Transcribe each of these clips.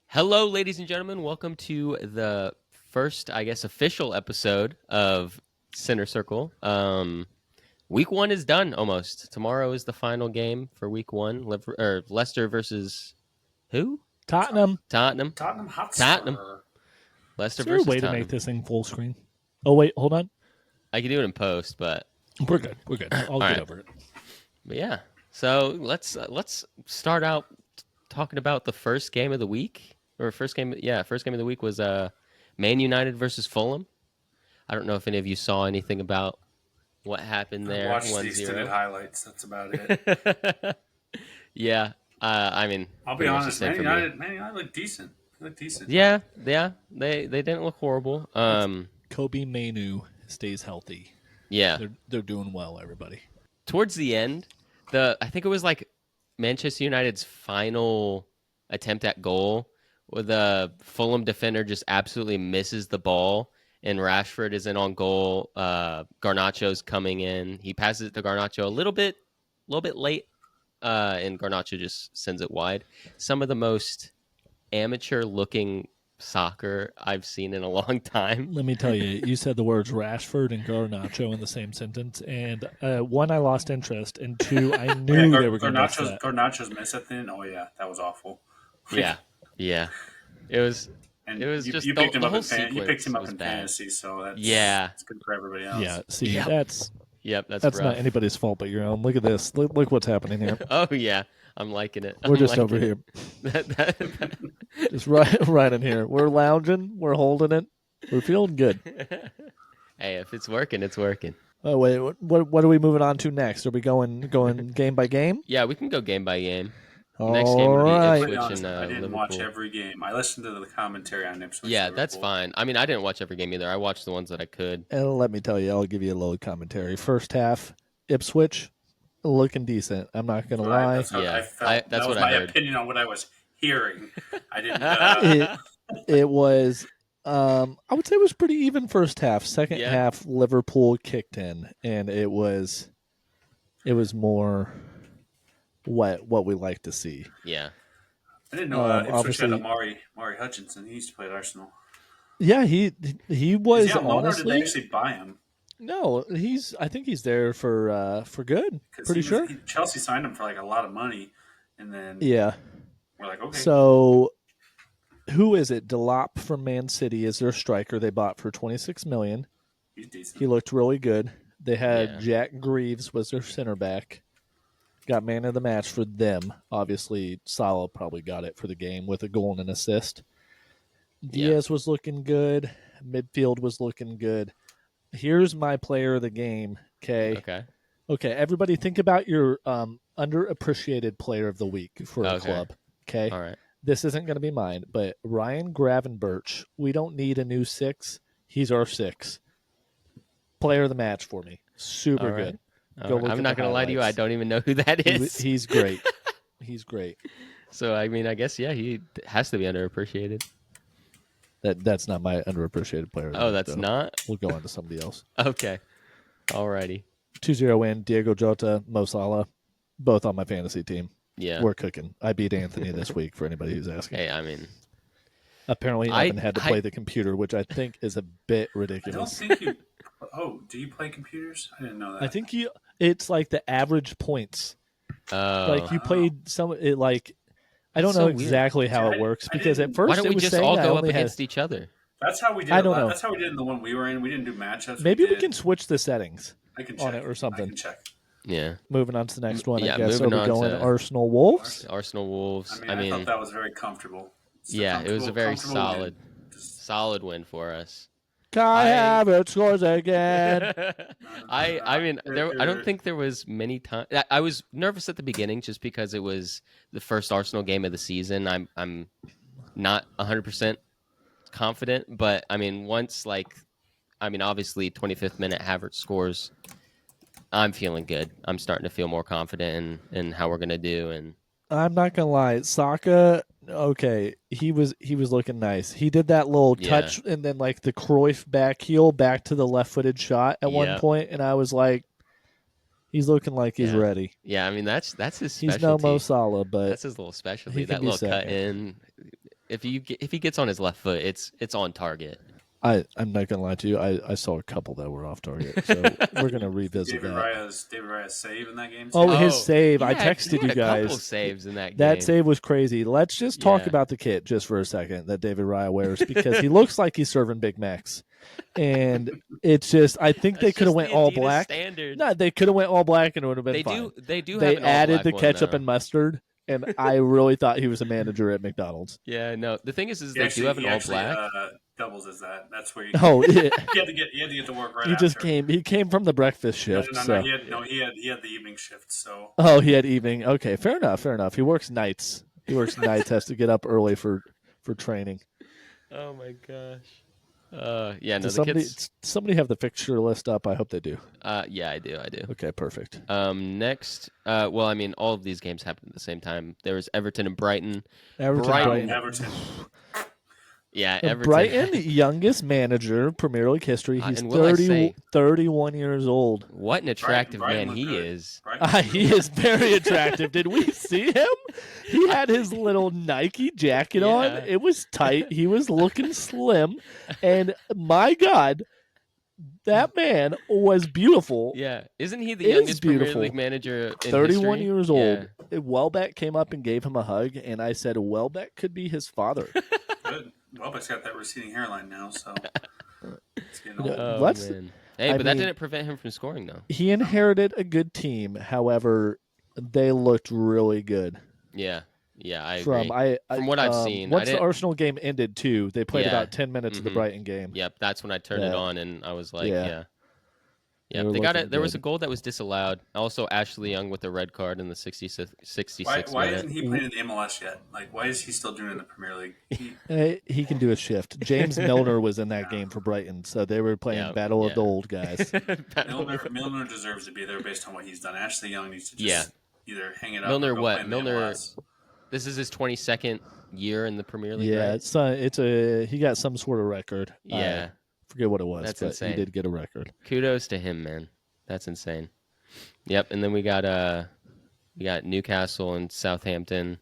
Hello, ladies and gentlemen. Welcome to the first, I guess, official episode of Center Circle. Week 1 is done almost. Tomorrow is the final game for Week 1. Leicester versus who? Tottenham. Tottenham. Hotspur. Leicester Is there a versus way to Tottenham. make this thing full screen? Oh, wait, hold on. I can do it in post, but We're good. I'll get right. over it. But yeah. So let's start out talking about the first game of the week. First game of the week was Man United versus Fulham. I don't know if any of you saw anything about what happened there. I watched 1-0. the extended highlights. That's about it. Yeah. I mean, I'll be pretty much the honest. same Man for me. United look decent. They look decent. Yeah. They didn't look horrible. Kobe Mainu stays healthy. Yeah. They're doing well, everybody. Towards the end, I think it was like Manchester United's final attempt at goal, where the Fulham defender just absolutely misses the ball, and Rashford isn't on goal. Garnacho's coming in. He passes it to Garnacho a little bit late, and Garnacho just sends it wide. Some of the most amateur-looking soccer I've seen in a long time. Let me tell you, you said the words Rashford and Garnacho in the same sentence, and one, I lost interest, and two, I knew they were going to miss that. Garnacho's miss at the end. Oh yeah, that was awful. Yeah. It was. And It was you just picked the him up whole in you picked him sequence up was in bad. fantasy, so that's it's good for everybody else. Yeah, see, Yep. that's That's not rough. anybody's fault but your own. Look at this. Look what's happening here. Oh yeah, I'm liking it. We're I'm just liking over it. here. That- Just right in here. We're lounging. We're holding it. We're feeling good. Hey, if it's working, it's working. Oh wait, what are we moving on to next? Are we going game by game? Yeah, we can go game by game. All Next game would be right. To be Ipswich honest, and I didn't Liverpool. watch every game. I listened to the commentary on Ipswich. Yeah, that's Liverpool. fine. I mean, I didn't watch every game either. I watched the ones that I could. And let me tell you, I'll give you a little commentary. First half, Ipswich looking decent. I'm not gonna lie. That's what Yeah, I felt. that's that was what I my heard. opinion on what I was hearing. I didn't. It was I would say it was pretty even first half. Second Yeah. half, Liverpool kicked in, and it was more what we like to see. Yeah. I didn't know Ipswich had obviously- Mari Hutchinson. He used to play at Arsenal. Yeah, he was Is he on loan, or did they honestly actually buy him? no. I think he's there for good. 'Cause Pretty sure. Chelsea signed him for like a lot of money, and then Yeah. we're like, okay. So, who is it? Delop from Man City is their striker. They bought for $26 million. He's decent. He looked really good. They had Yeah. Jack Greaves was their center back. Got man of the match for them. Obviously, Salah probably got it for the game with a goal and an assist. Yeah. Diaz was looking good. Midfield was looking good. Here's my player of the game. Okay. Everybody, think about your underappreciated player of the week for a Okay. club. Okay. All right. This isn't going to be mine, but Ryan Gravenberch. We don't need a new 6. He's our 6. Player of the match for me. Super All right. good. All Go right. look I'm at not the going to lie to you. I highlights. don't even know who that is. He's great. He's great. So, I mean, I guess, yeah, he has to be underappreciated. That's not my underappreciated player. of the Oh, week, that's though. not? We'll go on to somebody else. Okay. Alrighty. 2-0 win. Diego Jota, Mo Salah, both on my fantasy team. Yeah. We're cooking. I beat Anthony this week for anybody who's asking. Hey, I mean, Apparently, I- Evan had to play the computer, which I think is a bit I don't ridiculous. think you. Oh, do you play computers? I didn't know that. I think it's like the average points. Like you played I don't So know weird. exactly how it works I because at didn't- first why don't it we was just saying all I go up only had- against each other? that's how we did. I don't know. That's how we did in the one we were in. We didn't do matchups. Maybe we did- can switch the settings. I can on check it or something. I can check. Yeah. Moving on to the next one, Yeah, I guess. Are moving we on going to- Arsenal Wolves? Arsenal Wolves. I thought that was very comfortable. It's Yeah, it was a very comfortable solid, win. Just- solid win for us. Kai I- Havertz scores again. I mean, I don't think there was many times. I was nervous at the beginning just because it was the first Arsenal game of the season. I'm not 100% confident, but I mean, obviously 25th minute Havertz scores. I'm feeling good. I'm starting to feel more confident in how we're gonna do, and I'm not gonna lie, Saka. Okay, he was looking nice. He did that little touch and then like the Cruyff back heel back to the left-footed shot at one point, and I was like, he's looking like he's ready. Yeah, I mean that's his specialty. He's no Mo Salah, but that's his little specialty. That little cut in. If he gets on his left foot, it's on target. I'm not gonna lie to you. I saw a couple that were off target, so we're gonna revisit David that. David Raya's save in that game. Oh, his save! I texted you guys. A couple saves in that game. That save was crazy. Let's just talk about the kit just for a second that David Raya wears because he looks like he's serving Big Macs, and it's just I think they could have went all black. Standard. No, they could have went all black and it would have been fine. They added the ketchup and mustard. And I really thought he was a manager at McDonald's. Yeah, no. The thing is they do have an all black. Doubles as that. That's where you. Oh, yeah. he had to get to work right. He just came. He came from the breakfast shift. No, he had the evening shift. So. Oh, he had evening. Okay, fair enough. He works nights. Has to get up early for training. Oh my gosh. Yeah. No. Does somebody have the fixture list up? I hope they do. Yeah, I do. Okay, perfect. Next. Well, I mean, all of these games happened at the same time. There was Everton and Brighton. Everton. Yeah, Everton. Brighton, youngest manager, Premier League history. He's 31 years old. What an attractive man he is. He is very attractive. Did we see him? He had his little Nike jacket on. It was tight. He was looking slim. And my God, that man was beautiful. Yeah. Isn't he the youngest Premier League manager in 31 history? years old. Yeah. Welbeck came up and gave him a hug, and I said, Welbeck could be his father. Good. Welbeck's got that receding hairline now, so it's getting old. Man. Hey, but that didn't prevent him from scoring, though. He inherited a good team. However, they looked really good. Yeah. Yeah, I agree. From what I've seen. Once the Arsenal game ended, too, they played about 10 minutes of the Brighton game. Yep, that's when I turned it on, and I was like, yeah. They got it. There was a goal that was disallowed. Also, Ashley Young with a red card in the 66th Why minute. isn't he playing in the MLS yet? Like, why is he still doing it in the Premier League? He can do a shift. James Milner was in that game for Brighton, so they were playing Battle of the Old Guys. Milner deserves to be there based on what he's done. Ashley Young needs to just either hang it up Milner, or go play in the MLS. This is his 22nd year in the Premier League. Yeah, right? He got some sort of record. Yeah. Forget what it was. That's but insane. He did get a record. Kudos to him, man. That's insane. Yep, and then we got Newcastle and Southampton.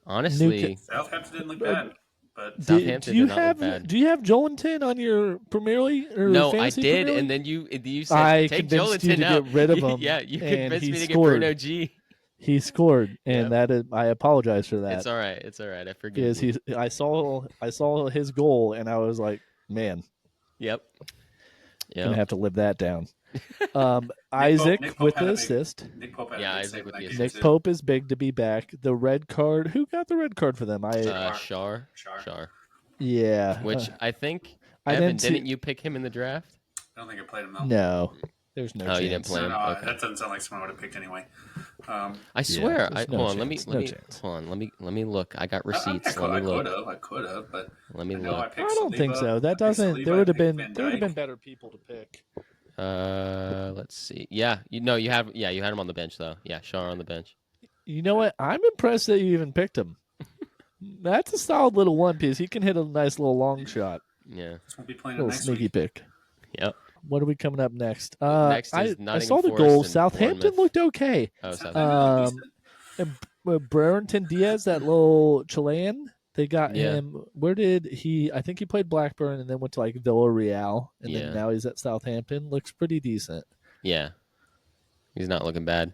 Honestly, Southampton didn't look bad, but Southampton did not look bad. Do you have Joelinton on your Premier League? No, I did, and then you said take Joelinton out. Get rid of him. Yeah, you convinced me to get Bruno G. He scored, and I apologize for that. It's all right. I forgive you. I saw his goal, and I was like, man. Yep. Gonna have to live that down. Isaac with the assist. Nick Pope Isaac with the assist. Nick Pope is big to be back. The red card. Who got the red card for them? Shar. Yeah. Which I think. Evan, didn't you pick him in the draft? I don't think I played him though. No. There's no chance. You didn't play him. No, okay. That doesn't sound like someone I would have picked anyway. I swear. Hold on. Let me look. I got receipts. I could have, but let me look. I don't think so. That doesn't. There would have been better people to pick. Let's see. Yeah, you had him on the bench though. Yeah, Shar on the bench. You know what? I'm impressed that you even picked him. That's a solid little one piece. He can hit a nice little long shot. Yeah, little sneaky pick. Yep. What are we coming up next? Next is I saw the goal. Southampton looked okay. Oh, Southampton. And Brereton Diaz, that little Chilean, they got him. Where did he? I think he played Blackburn and then went to like Villarreal, and then now he's at Southampton. Looks pretty decent. Yeah, he's not looking bad.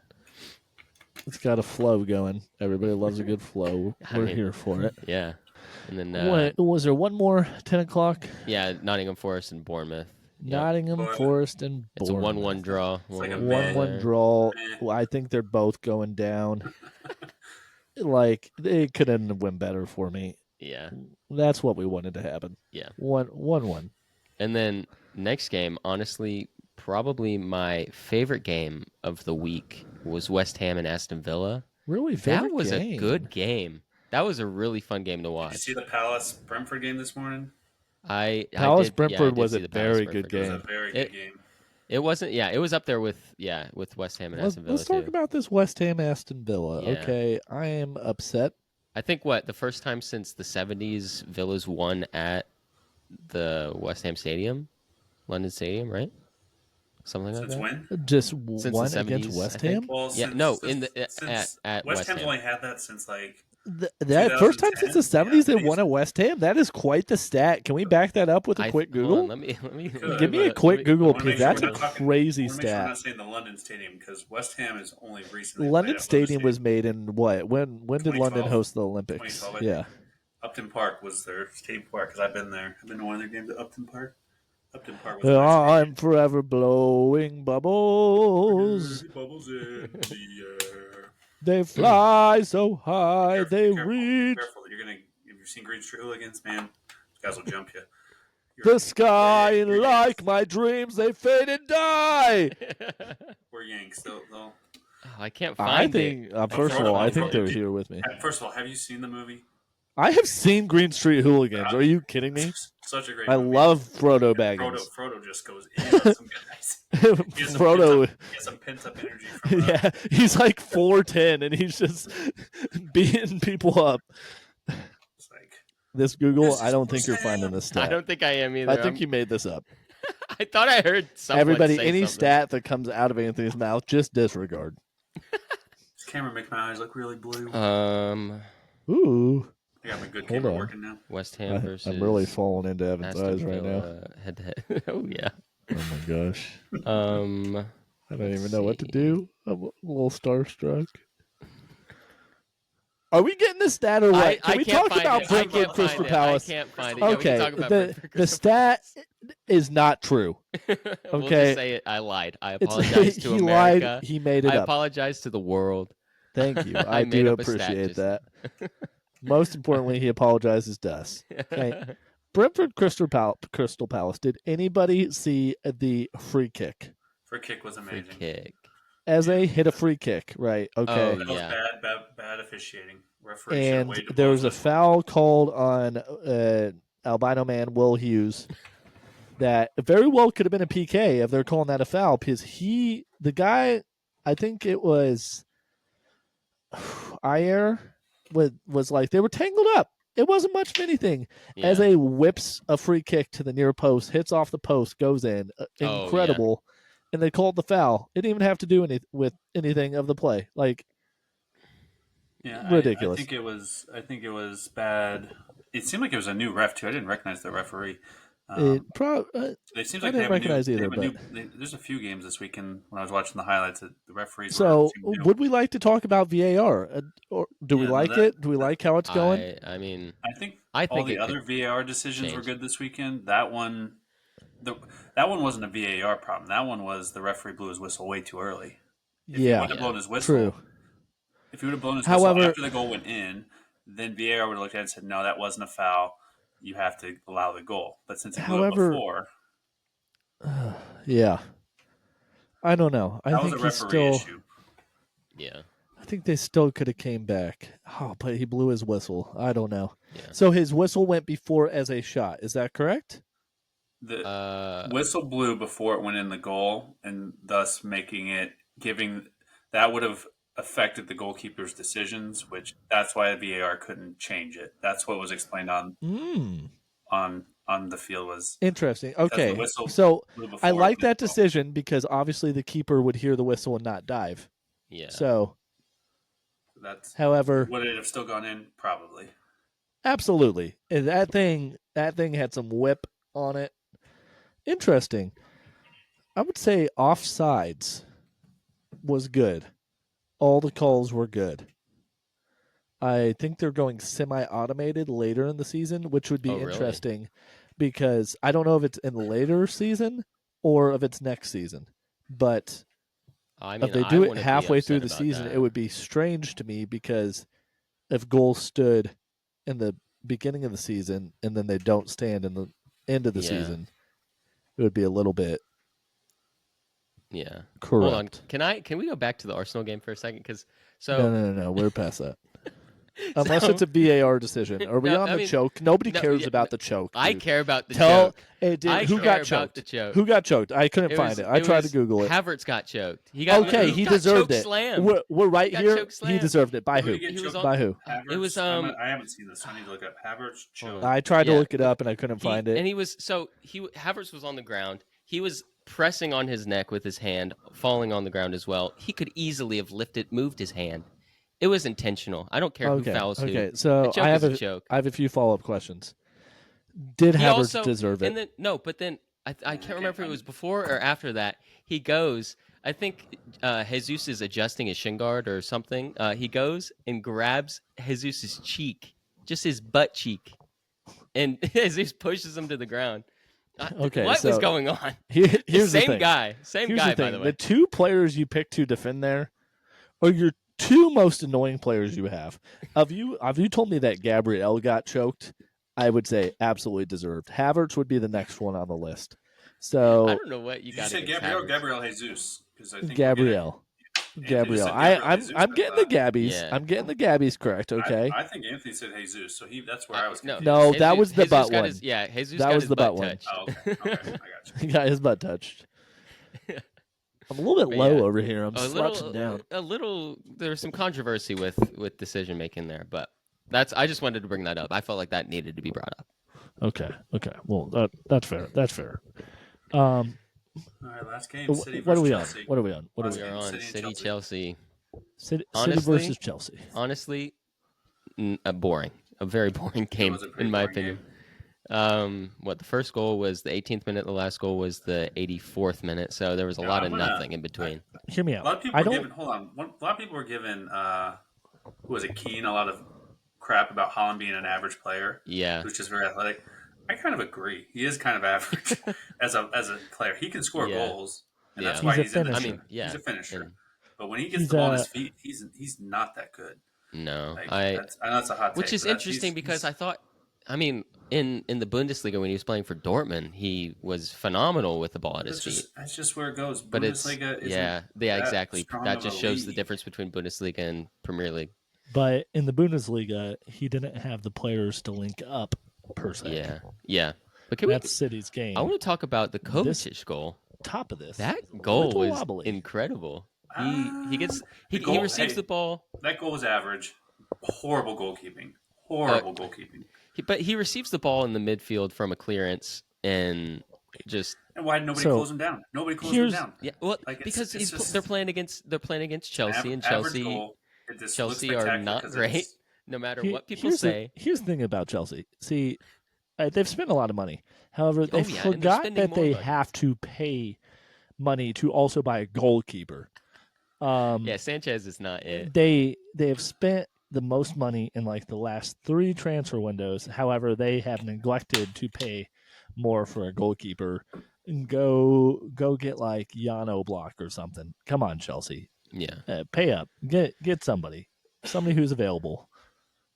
It's got a flow going. Everybody loves a good flow. We're here for it. Yeah. And then was there one more 10 o'clock? Yeah, Nottingham Forest and Bournemouth. Nottingham Forest and Bournemouth. It's a 1-1 draw. It's like a 1-1 draw. Well, I think they're both going down. Like they couldn't win better for me. Yeah. That's what we wanted to happen. Yeah. 1-1. And then next game, honestly, probably my favorite game of the week was West Ham and Aston Villa. Really? That was a good game. That was a really fun game to watch. Did you see the Palace Brentford game this morning? Palace Brentford was a very good game. It was a very good game. It wasn't. Yeah, it was up there with West Ham and Aston Villa Let's talk too. about this West Ham Aston Villa. Yeah. Okay, I am upset. I think the first time since the 70s Villa's won at the West Ham Stadium, London Stadium, right? Something like Since that. when? Just Since one the 70s, against West I think. Ham. Well, Yeah, since, no, since at West West Ham's Ham. only had that since like That first time since the 70s they yeah, won at West Ham. That is quite the stat. Can we back that up with a quick Hold Google? on, let me Give me a quick Google, I wanna because make sure that's we're a not talking- crazy I wanna make sure we're stat. not saying the London Stadium because West Ham is only recently. London played at Stadium was made in what? When did London 2012. host the Olympics? 2012, I Yeah. think. Upton Park was their stadium park because I've been there. I've been to one of their games at Upton Park. Upton Park was. I'm forever blowing bubbles. Bubbles in the air. They fly so high, Careful, they careful, reach Careful, you're gonna. If you've seen Green Street Hooligans, man, these guys will jump you. the sky, You're and like my dreams, they fade and die. We're Yanks. They'll Oh, I can't I find think, it. first of all, I think they're Frodo- here with me. First of all, have you seen the movie? I have seen Green Street Hooligans. Are you kidding me? Such a great I movie. love Frodo Baggins. Frodo just goes in on some guys. He has some Frodo, He has some pent up energy from yeah, he's like 4'10", and he's just beating people up. It's like, This Google, This is I don't think you're Sam. finding this I stat. don't think I am either. I think you made this up. I thought I heard someone Everybody, say any something. stat that comes out of Anthony's mouth, just disregard. this camera makes my eyes look really blue. Ooh, I got my good hold camera on. working now. West Ham versus. I'm really falling into Evan's Aston eyes right now. Villa head to head. Oh yeah. Oh my gosh. I don't Let's even know what to see. do. I'm a little starstruck. Are we getting this stat or what? Can we can't talk find about it. I Brentford can't Crystal find it. Palace? I can't find it. Yeah, we Okay, can talk about the Brentford the Crystal stat is not true. We'll Okay. just say it. I lied. I It's apologize to he America. lied. He made it I up. apologize to the world. Thank you. I I made do up a stat appreciate just that. Most importantly, he apologizes to us. Okay. Brentford Crystal Palace. Did anybody see the free kick? Free kick was Free amazing. kick. As they hit a free kick, right? Okay. That was Yeah. bad officiating. Referee should have And waited to there blow was a his whistle. foul called on albino man Will Hughes that very well could have been a PK if they're calling that a foul, because the guy, I think it was Ayer, was like they were tangled up. It wasn't much of anything. Yeah. As a whips a free kick to the near post, hits off the post, goes in, yeah. incredible, and they called the foul. It didn't even have to do with anything of the play. Like, Yeah, ridiculous. I think it was bad. It seemed like it was a new ref too. I didn't recognize the referee. it It seems I like didn't recognize either, there's a few games this weekend when I was watching the highlights that the referees. So, seemed new. would we like to talk about VAR? Or do we Yeah, like it? Do we like how it's going? I mean, I think I all think the it other could VAR decisions were change. good this weekend. That one wasn't a VAR problem. That one was the referee blew his whistle way too early. If he Yeah, would have blown his whistle, true. if he would have blown his However- whistle after the goal went in, then VAR would have looked at it and said, "No, that wasn't a foul. You have to allow the goal." But since he blew it However, before, Yeah, I don't know. I that was think a he's referee still. issue. yeah. I think they still could have came back. Oh, but he blew his whistle. I don't know. Yeah. So his whistle went before as a shot. Is that correct? The whistle blew before it went in the goal, and thus giving that would have affected the goalkeeper's decisions, which that's why the VAR couldn't change it. That's what was explained on the field was Interesting. because Okay, the whistle so blew before I it like went in that the goal. decision because obviously the keeper would hear the whistle and not dive. Yeah. So, That's however, would it have still gone in? Probably. absolutely, and that thing had some whip on it. Interesting. I would say offsides was good. All the calls were good. I think they're going semi-automated later in the season, which would be Oh, really? interesting because I don't know if it's in the later season or if it's next season. But I mean, if they I do it wouldn't be halfway through upset the about season, that. it would be strange to me because if goals stood in the beginning of the season and then they don't stand in the end of the Yeah. season, it would be a little bit Yeah. corrupt. Hold on. Can we go back to the Arsenal game for a second? Because No, we're past that. Unless it's a VAR decision. Are we No, on I the mean, choke? Nobody no, cares yeah, about the choke. I dude. care about the Tell choke. Hey, dude, I who care got about choked? the choke. Who got choked? I couldn't find it. I tried to Google it. Havertz got choked. He got Okay, he got deserved choke it. slammed. We're right He got here. choke He slammed. deserved it. By Who who? did he get He was choked? By who? Havertz? It was I haven't seen this. I need to look up Havertz choke. I tried to Yeah. look it up and I couldn't find it. And Havertz was on the ground. He was pressing on his neck with his hand, falling on the ground as well. He could easily have moved his hand. It was intentional. I don't care who fouls who. Okay, so A choke I have is a choke. I have a few follow-up questions. Did He Havertz also deserve it? And then, no, but then I can't remember if it was before or after that. He goes. I think Jesus is adjusting his shin guard or something. He goes and grabs Jesus's cheek, just his butt cheek, and Jesus pushes him to the ground. Okay, what so was going on? Here's the Same thing. guy, Here's by thing. the way. The two players you picked to defend there are your two most annoying players you have. Have you told me that Gabriel got choked? I would say absolutely deserved. Havertz would be the next one on the list. So I don't know what you got. Did you say against Gabriel Havertz. Jesus? Because I think Gabriel. Gabriel. I'm getting the Gabbies. Yeah. I'm getting the Gabbies correct. Okay. I think Anthony said Jesus, so that's where I was confused. No, that was the Jesus butt got one. Jesus That got was his the butt butt one. touched. Oh, okay. I got you. He got his butt touched. I'm a little bit But low yeah, over here. I'm slouching down. There's some controversy with decision making there, but I just wanted to bring that up. I felt like that needed to be brought up. Okay. Well, that's fair. That's fair. All right, last game. City What are we on? Chelsea. What are we on? We are on City Chelsea. City Honestly- versus Chelsea. Honestly, a very boring game was a pretty in my boring opinion. The first goal was the 18th minute. The last goal was the 84th minute. So there was a Yeah, lot I'm of gonna- nothing in between. Hear me A out. lot of people I were don't. giving. Hold on. A lot of people were giving. Who was it? Keane. A lot of crap about Haaland being an average player. Yeah, Who's just very athletic. I kind of agree. He is kind of average as a player. He can score Yeah. goals, and Yeah. that's why He's a he's in the finisher. I mean, yeah, he's a finisher. and- But when he gets He's the ball on a- his feet, he's not that good. no, Like, I know that's a hot take. which is but interesting he's- because I thought, I mean, in the Bundesliga when he was playing for Dortmund, he was phenomenal with the ball at his feet. That's just where it goes. But Bundesliga isn't yeah, that exactly. strong That of just a shows the league. difference between Bundesliga and Premier League. But in the Bundesliga, he didn't have the players to link up per se. Yeah. But can That's City's game. I want to talk about the This- Kovacic goal. Top of this. That A goal little was wobbly. incredible. He goal- receives hey. the ball, That goal was average. Horrible goalkeeping. Horrible goalkeeping. but he receives the ball in the midfield from a clearance and just And why did nobody So, close him down? Nobody closed him here's- down. yeah. Well, Like, it's- because it's just- they're playing against Chelsea, and Average Chelsea goal. It just looks Chelsea are spectacular not 'cause great. it's- No matter Here- what people here's say. here's the thing about Chelsea. See, they've spent a lot of money. However, they Oh, yeah, and they're forgot spending that more they money. have to pay money to also buy a goalkeeper. Yeah, Sanchez is not it. They have spent the most money in like the last 3 transfer windows. However, they have neglected to pay more for a goalkeeper. And go get like Jan Oblak or something. Come on, Chelsea. Yeah. Pay up. Get somebody who's available.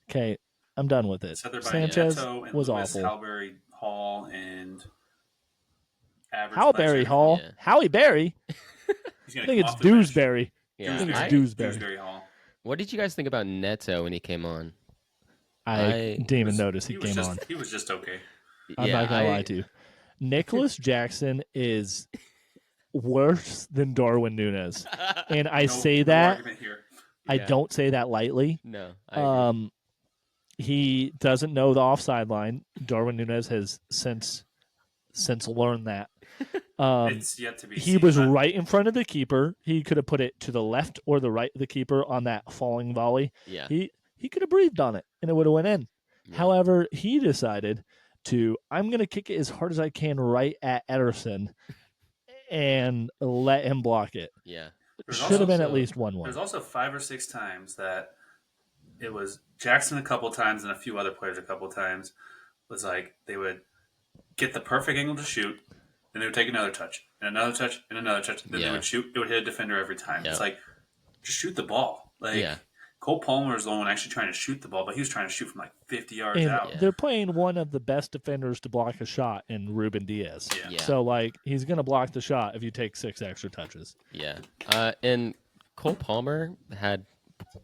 Okay, I'm done with it. So they're buying Sanchez Neto and was Lewis, awful. Halberry Hall and average. Howberry player. Hall, Yeah. Howie Berry. He's I gonna think come it's off the bench. Dewsbury. Yeah. I think it's I- Dewsbury. Dewsbury Hall. What did you guys think about Neto when he came on? I didn't even notice he was came just, on. He was just okay. I'm not gonna lie to you. Nicholas Jackson is worse than Darwin Nunez, and I No- say no that argument here. I Yeah. don't say that lightly. No. I agree. He doesn't know the offside line. Darwin Nunez has since learned that. It's yet to be. He seen, was but right in front of the keeper. He could have put it to the left or the right of the keeper on that falling volley. Yeah. He could have breathed on it and it would have went in. Yeah. However, he decided I'm going to kick it as hard as I can right at Ederson and let him block it. Yeah. There's Should have been at also- least 1-1. there's also 5 or 6 times that it was Jackson a couple times and a few other players a couple times was like they would get the perfect angle to shoot, then they would take another touch and another touch and another touch. Then Yeah. they would shoot. It would hit a defender every time. Yeah. It's like just shoot the ball. Like Yeah. Cole Palmer is the one actually trying to shoot the ball, but he was trying to shoot from like 50 yards And out. Yeah. they're playing one of the best defenders to block a shot in Ruben Diaz. Yeah. Yeah. So, like, he's going to block the shot if you take 6 extra touches. Yeah. And Cole Palmer had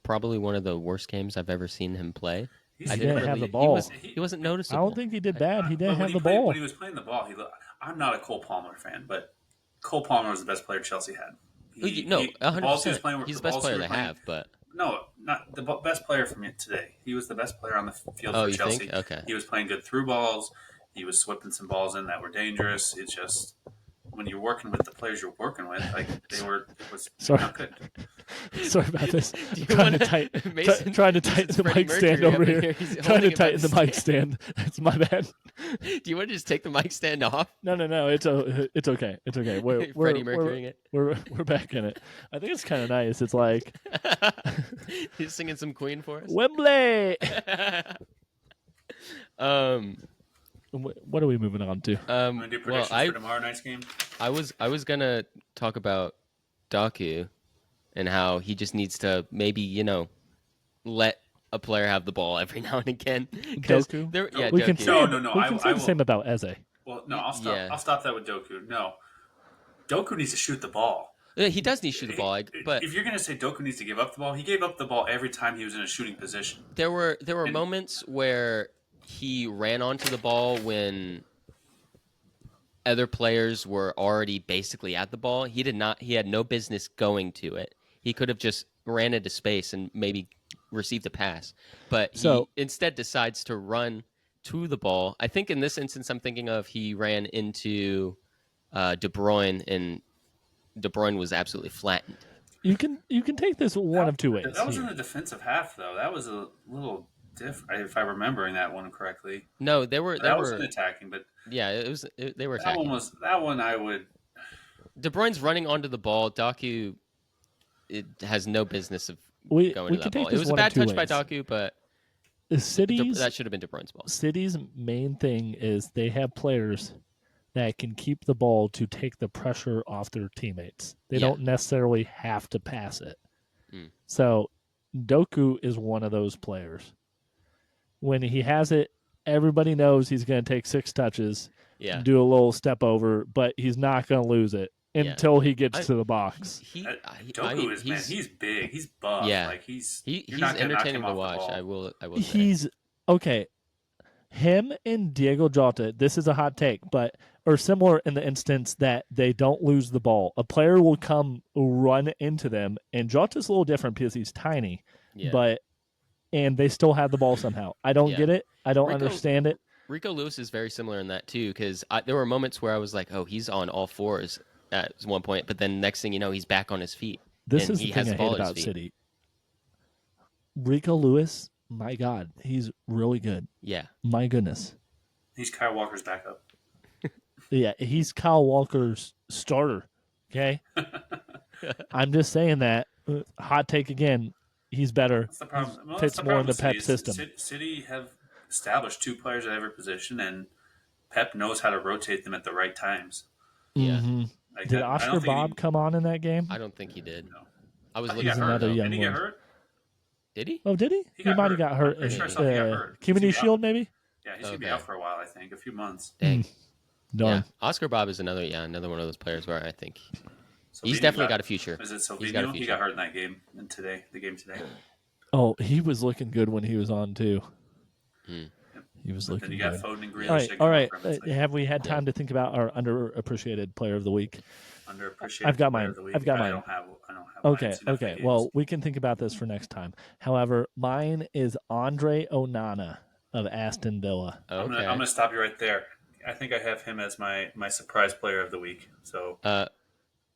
probably one of the worst games I've ever seen him play. He didn't have the ball. He wasn't I noticeable. don't think he did bad. He didn't But have the ball. When he was playing the ball, I'm not a Cole Palmer fan, but Cole Palmer was the best player Chelsea had. 100%. He's the best player they have, but no, not the best player from today. He was the best player on the field for Chelsea. Think? Okay. He was playing good through balls. He was whipping some balls in that were dangerous. It's just when you're working with the players you're working with, like it was not good. Sorry about this. Trying to tighten the mic stand over here. Trying to tighten the mic stand. It's my bad. Do you want to just take the mic stand off? No. It's okay. It's okay. Freddie Mercurying it. We're back in it. I think it's kind of nice. It's like he's singing some Queen for us. Wembley. What are we moving on to? Do predictions for tomorrow night's game. I was gonna talk about Doku and how he just needs to maybe let a player have the ball every now and again. Doku? Yeah, we Doku. can say, we can say the same about Eze. Well, no, I'll stop that with Doku. No, Doku needs to shoot the ball. He does need to shoot the ball, but if you're going to say Doku needs to give up the ball, he gave up the ball every time he was in a shooting position. There were moments where he ran onto the ball when other players were already basically at the ball. He had no business going to it. He could have just ran into space and maybe received a pass. But he instead decides to run to the ball. I think in this instance I'm thinking of he ran into De Bruyne, and De Bruyne was absolutely flattened. You can take this one of two ways. That was in the defensive half, though. That was a little different, if I'm remembering that one correctly. No, they were attacking, but yeah, they were attacking. That one I would. De Bruyne's running onto the ball. Doku, it has no business of going to that ball. It was a bad touch by Doku, but that should have been De Bruyne's ball. City's main thing is they have players that can keep the ball to take the pressure off their teammates. They don't necessarily have to pass it. So Doku is one of those players. When he has it, everybody knows he's going to take 6 touches, do a little step over, but he's not going to lose it until he gets to the box. Doku he's big, he's buff. Yeah, like he's entertaining to watch. I will say. He's okay. Him and Diego Jota, this is a hot take, but are similar in the instance that they don't lose the ball. A player will come run into them, and Jota's a little different because he's tiny, and they still have the ball somehow. I don't get it. I don't understand it. Rico Lewis is very similar in that too, because there were moments where I was like, "Oh, he's on all fours" at one point, but then next thing you know, he's back on his feet. This is the thing I hate about City. Rico Lewis, my God, he's really good. Yeah, my goodness. He's Kyle Walker's backup. Yeah, he's Kyle Walker's starter. Okay, I'm just saying that. Hot take again. He's better. That's the problem. Fits more in the Pep system. City have established 2 players at every position, and Pep knows how to rotate them at the right times. Yeah. Mm-hmm. Like did Oscar Bob come on in that game? I don't think he did. No. I was looking at another young Did he get hurt? Did he? Oh, did he? He might have got hurt. Sure he got hurt. Community Shield, maybe? Yeah, he's going to be out for a while, I think. A few months. Dang. Darn. Yeah. Oscar Bob is another one of those players where I think he's definitely got a future. Is it Silvino? He got hurt in that game the game today. Oh, he was looking good when he was on, too. He was looking good. Then you got Foden and Grealish. All right. Have we had time to think about our underappreciated player of the week? Underappreciated I've got mine. Of the week. I've got mine. I don't have Okay. Well, we can think about this for next time. However, mine is Andre Onana of Aston Villa. Okay. I'm going to stop you right there. I think I have him as my surprise player of the week. So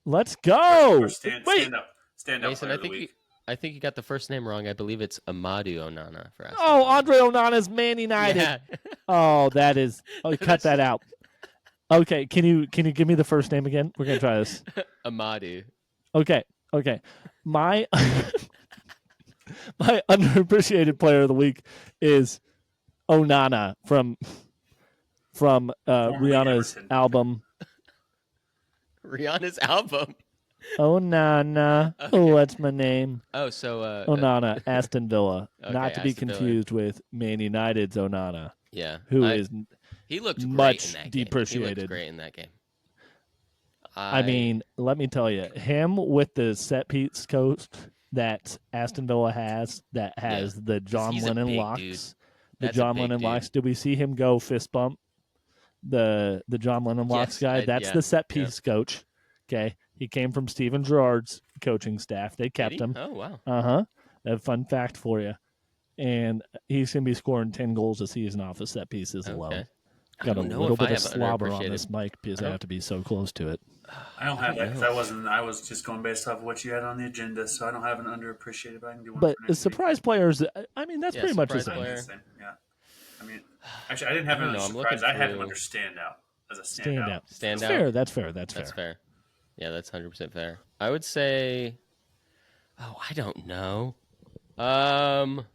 let's go. Stand up. Mason, I think you got the first name wrong. I believe it's Amadou Onana for Aston. Oh, Andre Onana's Man United. Yeah. Oh, that is. Oh, cut that out. Okay, can you give me the first name again? We're gonna try this. Amadou. Okay. My my underappreciated player of the week is Onana from Rihanna's Everton. album. Rihanna's album. Onana. Okay. Oh, that's my name. Oh, so Onana, Aston Villa, Okay, not to be Aston Villa. confused with Man United's Onana. Yeah, He looked much great in that depreciated. Game. He looked great in that game. I mean, let me tell you, him with the set piece coach that Aston Villa has that has the John he's a Lennon big locks. dude. The That's a John big Lennon dude. locks. Did we see him go fist bump? The John Lennon locks guy. That's the set piece coach. Okay, he came from Steven Gerrard's coaching staff. They kept him. Oh wow. A fun fact for you. And he's going to be scoring 10 goals a season off of set pieces alone. Got a little bit of slobber on this mic because I have to be so close to it. I don't have that because I was just going based off what you had on the agenda, so I don't have an underappreciated. But I can do one. But the surprise players, I mean, that's pretty much the same. Yeah. I mean, actually, I didn't have him as a surprise. I had him under standout as a standout. Standout. That's fair. Yeah, that's 100% fair. I would say, I don't know. I'm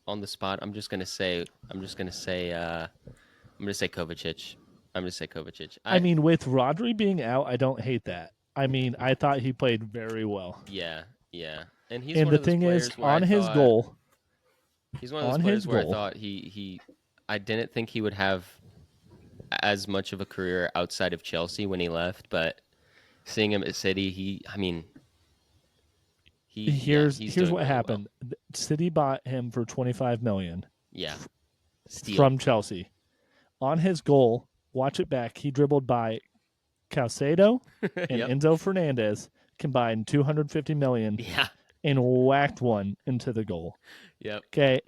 on the spot. I'm just gonna say Kovacic. I mean, with Rodri being out, I don't hate that. I mean, I thought he played very well. Yeah. And he's and one the of those thing is, on his goal. He's one of those players where I thought I didn't think he would have as much of a career outside of Chelsea when he left, but seeing him at City, here's what happened. Well. City bought him for $25 million. Yeah, from Chelsea. On his goal, watch it back. He dribbled by Caicedo and Enzo Fernandez, combined $250 million. Yeah, and whacked one into the goal. Yep. Okay.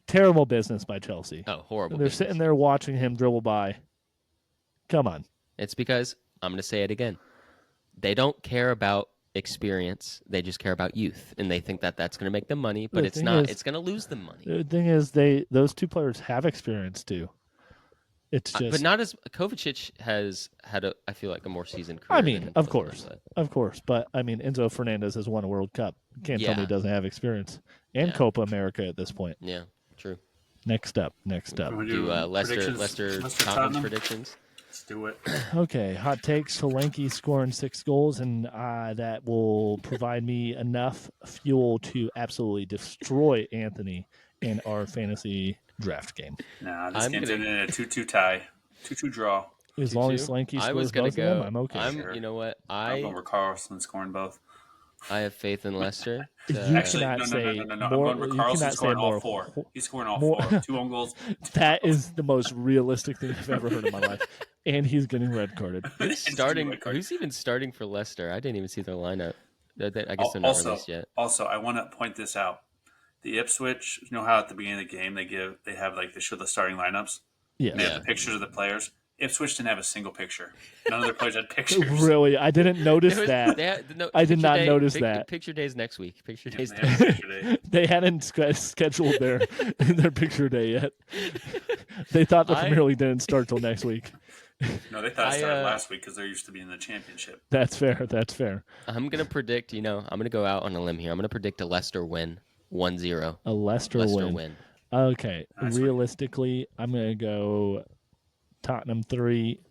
Terrible business by Chelsea. Oh, horrible. They're sitting there watching him dribble by. Come on. It's because I'm going to say it again. They don't care about experience. They just care about youth, and they think that that's going to make them money, but it's not. It's going to lose them money. The thing is, those two players have experience too. It's just, but not as Kovacic has had I feel like a more seasoned career. I mean, of course, but I mean, Enzo Fernandez has won a World Cup. You can't tell me he doesn't have experience and Copa America at this point. Yeah, true. Next up. Do Leicester Tottenham predictions. Let's do it. Okay, hot takes. Solanke scoring 6 goals, and that will provide me enough fuel to absolutely destroy Anthony in our fantasy draft game. Nah, this game's in a 2-2 tie. 2-2 draw. As long as Solanke scores both of them, I'm okay. Sure. You know what? I'm going Richarlison scoring both. I have faith in Leicester. Actually, no. I'm going Richarlison scoring all 4. He's scoring all 4. 2 own goals. That is the most realistic thing I've ever heard in my life. And he's getting red carded. Who's even starting for Leicester? I didn't even see their lineup. I guess they're not released yet. Also, I want to point this out. The Ipswich, you know how at the beginning of the game they show the starting lineups? Yeah. They have the pictures of the players. Ipswich didn't have a single picture. None of their players had pictures. Really? I didn't notice that. I did not notice that. Picture day's next week. Picture day's They hadn't scheduled their picture day yet. They thought the Premier League didn't start till next week. No, they thought it started last week because they're used to being in the championship. That's fair. I'm going to predict, I'm going to go out on a limb here. I'm going to predict a Leicester win, 1-0. A Leicester win. Okay. Realistically, I'm going to go Tottenham 3,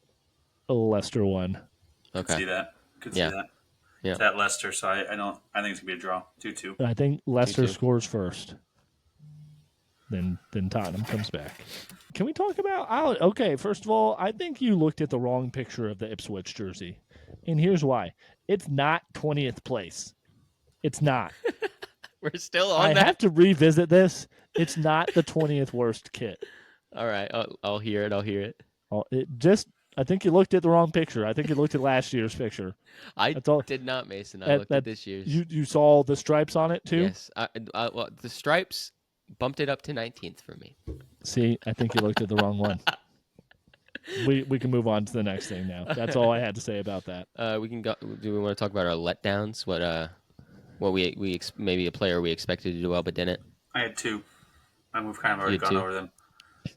Leicester 1. Okay. See that. Could see that. Yeah. It's at Leicester, so I think it's going to be a draw. 2-2. I think Leicester scores first. Then Tottenham comes back. Can we talk about... Okay, first of all, I think you looked at the wrong picture of the Ipswich jersey. And here's why. It's not 20th place. It's not. We're still on that? I have to revisit this. It's not the 20th worst kit. All right. I'll hear it. I think you looked at the wrong picture. I think you looked at last year's picture. I did not, Mason. I looked at this year's. You saw the stripes on it, too? Yes. Well, the stripes bumped it up to 19th for me. See, I think you looked at the wrong one. We can move on to the next thing now. That's all I had to say about that. We can go. Do we want to talk about our letdowns? What we maybe a player we expected to do well but didn't? I had 2. We've kind of already gone over them.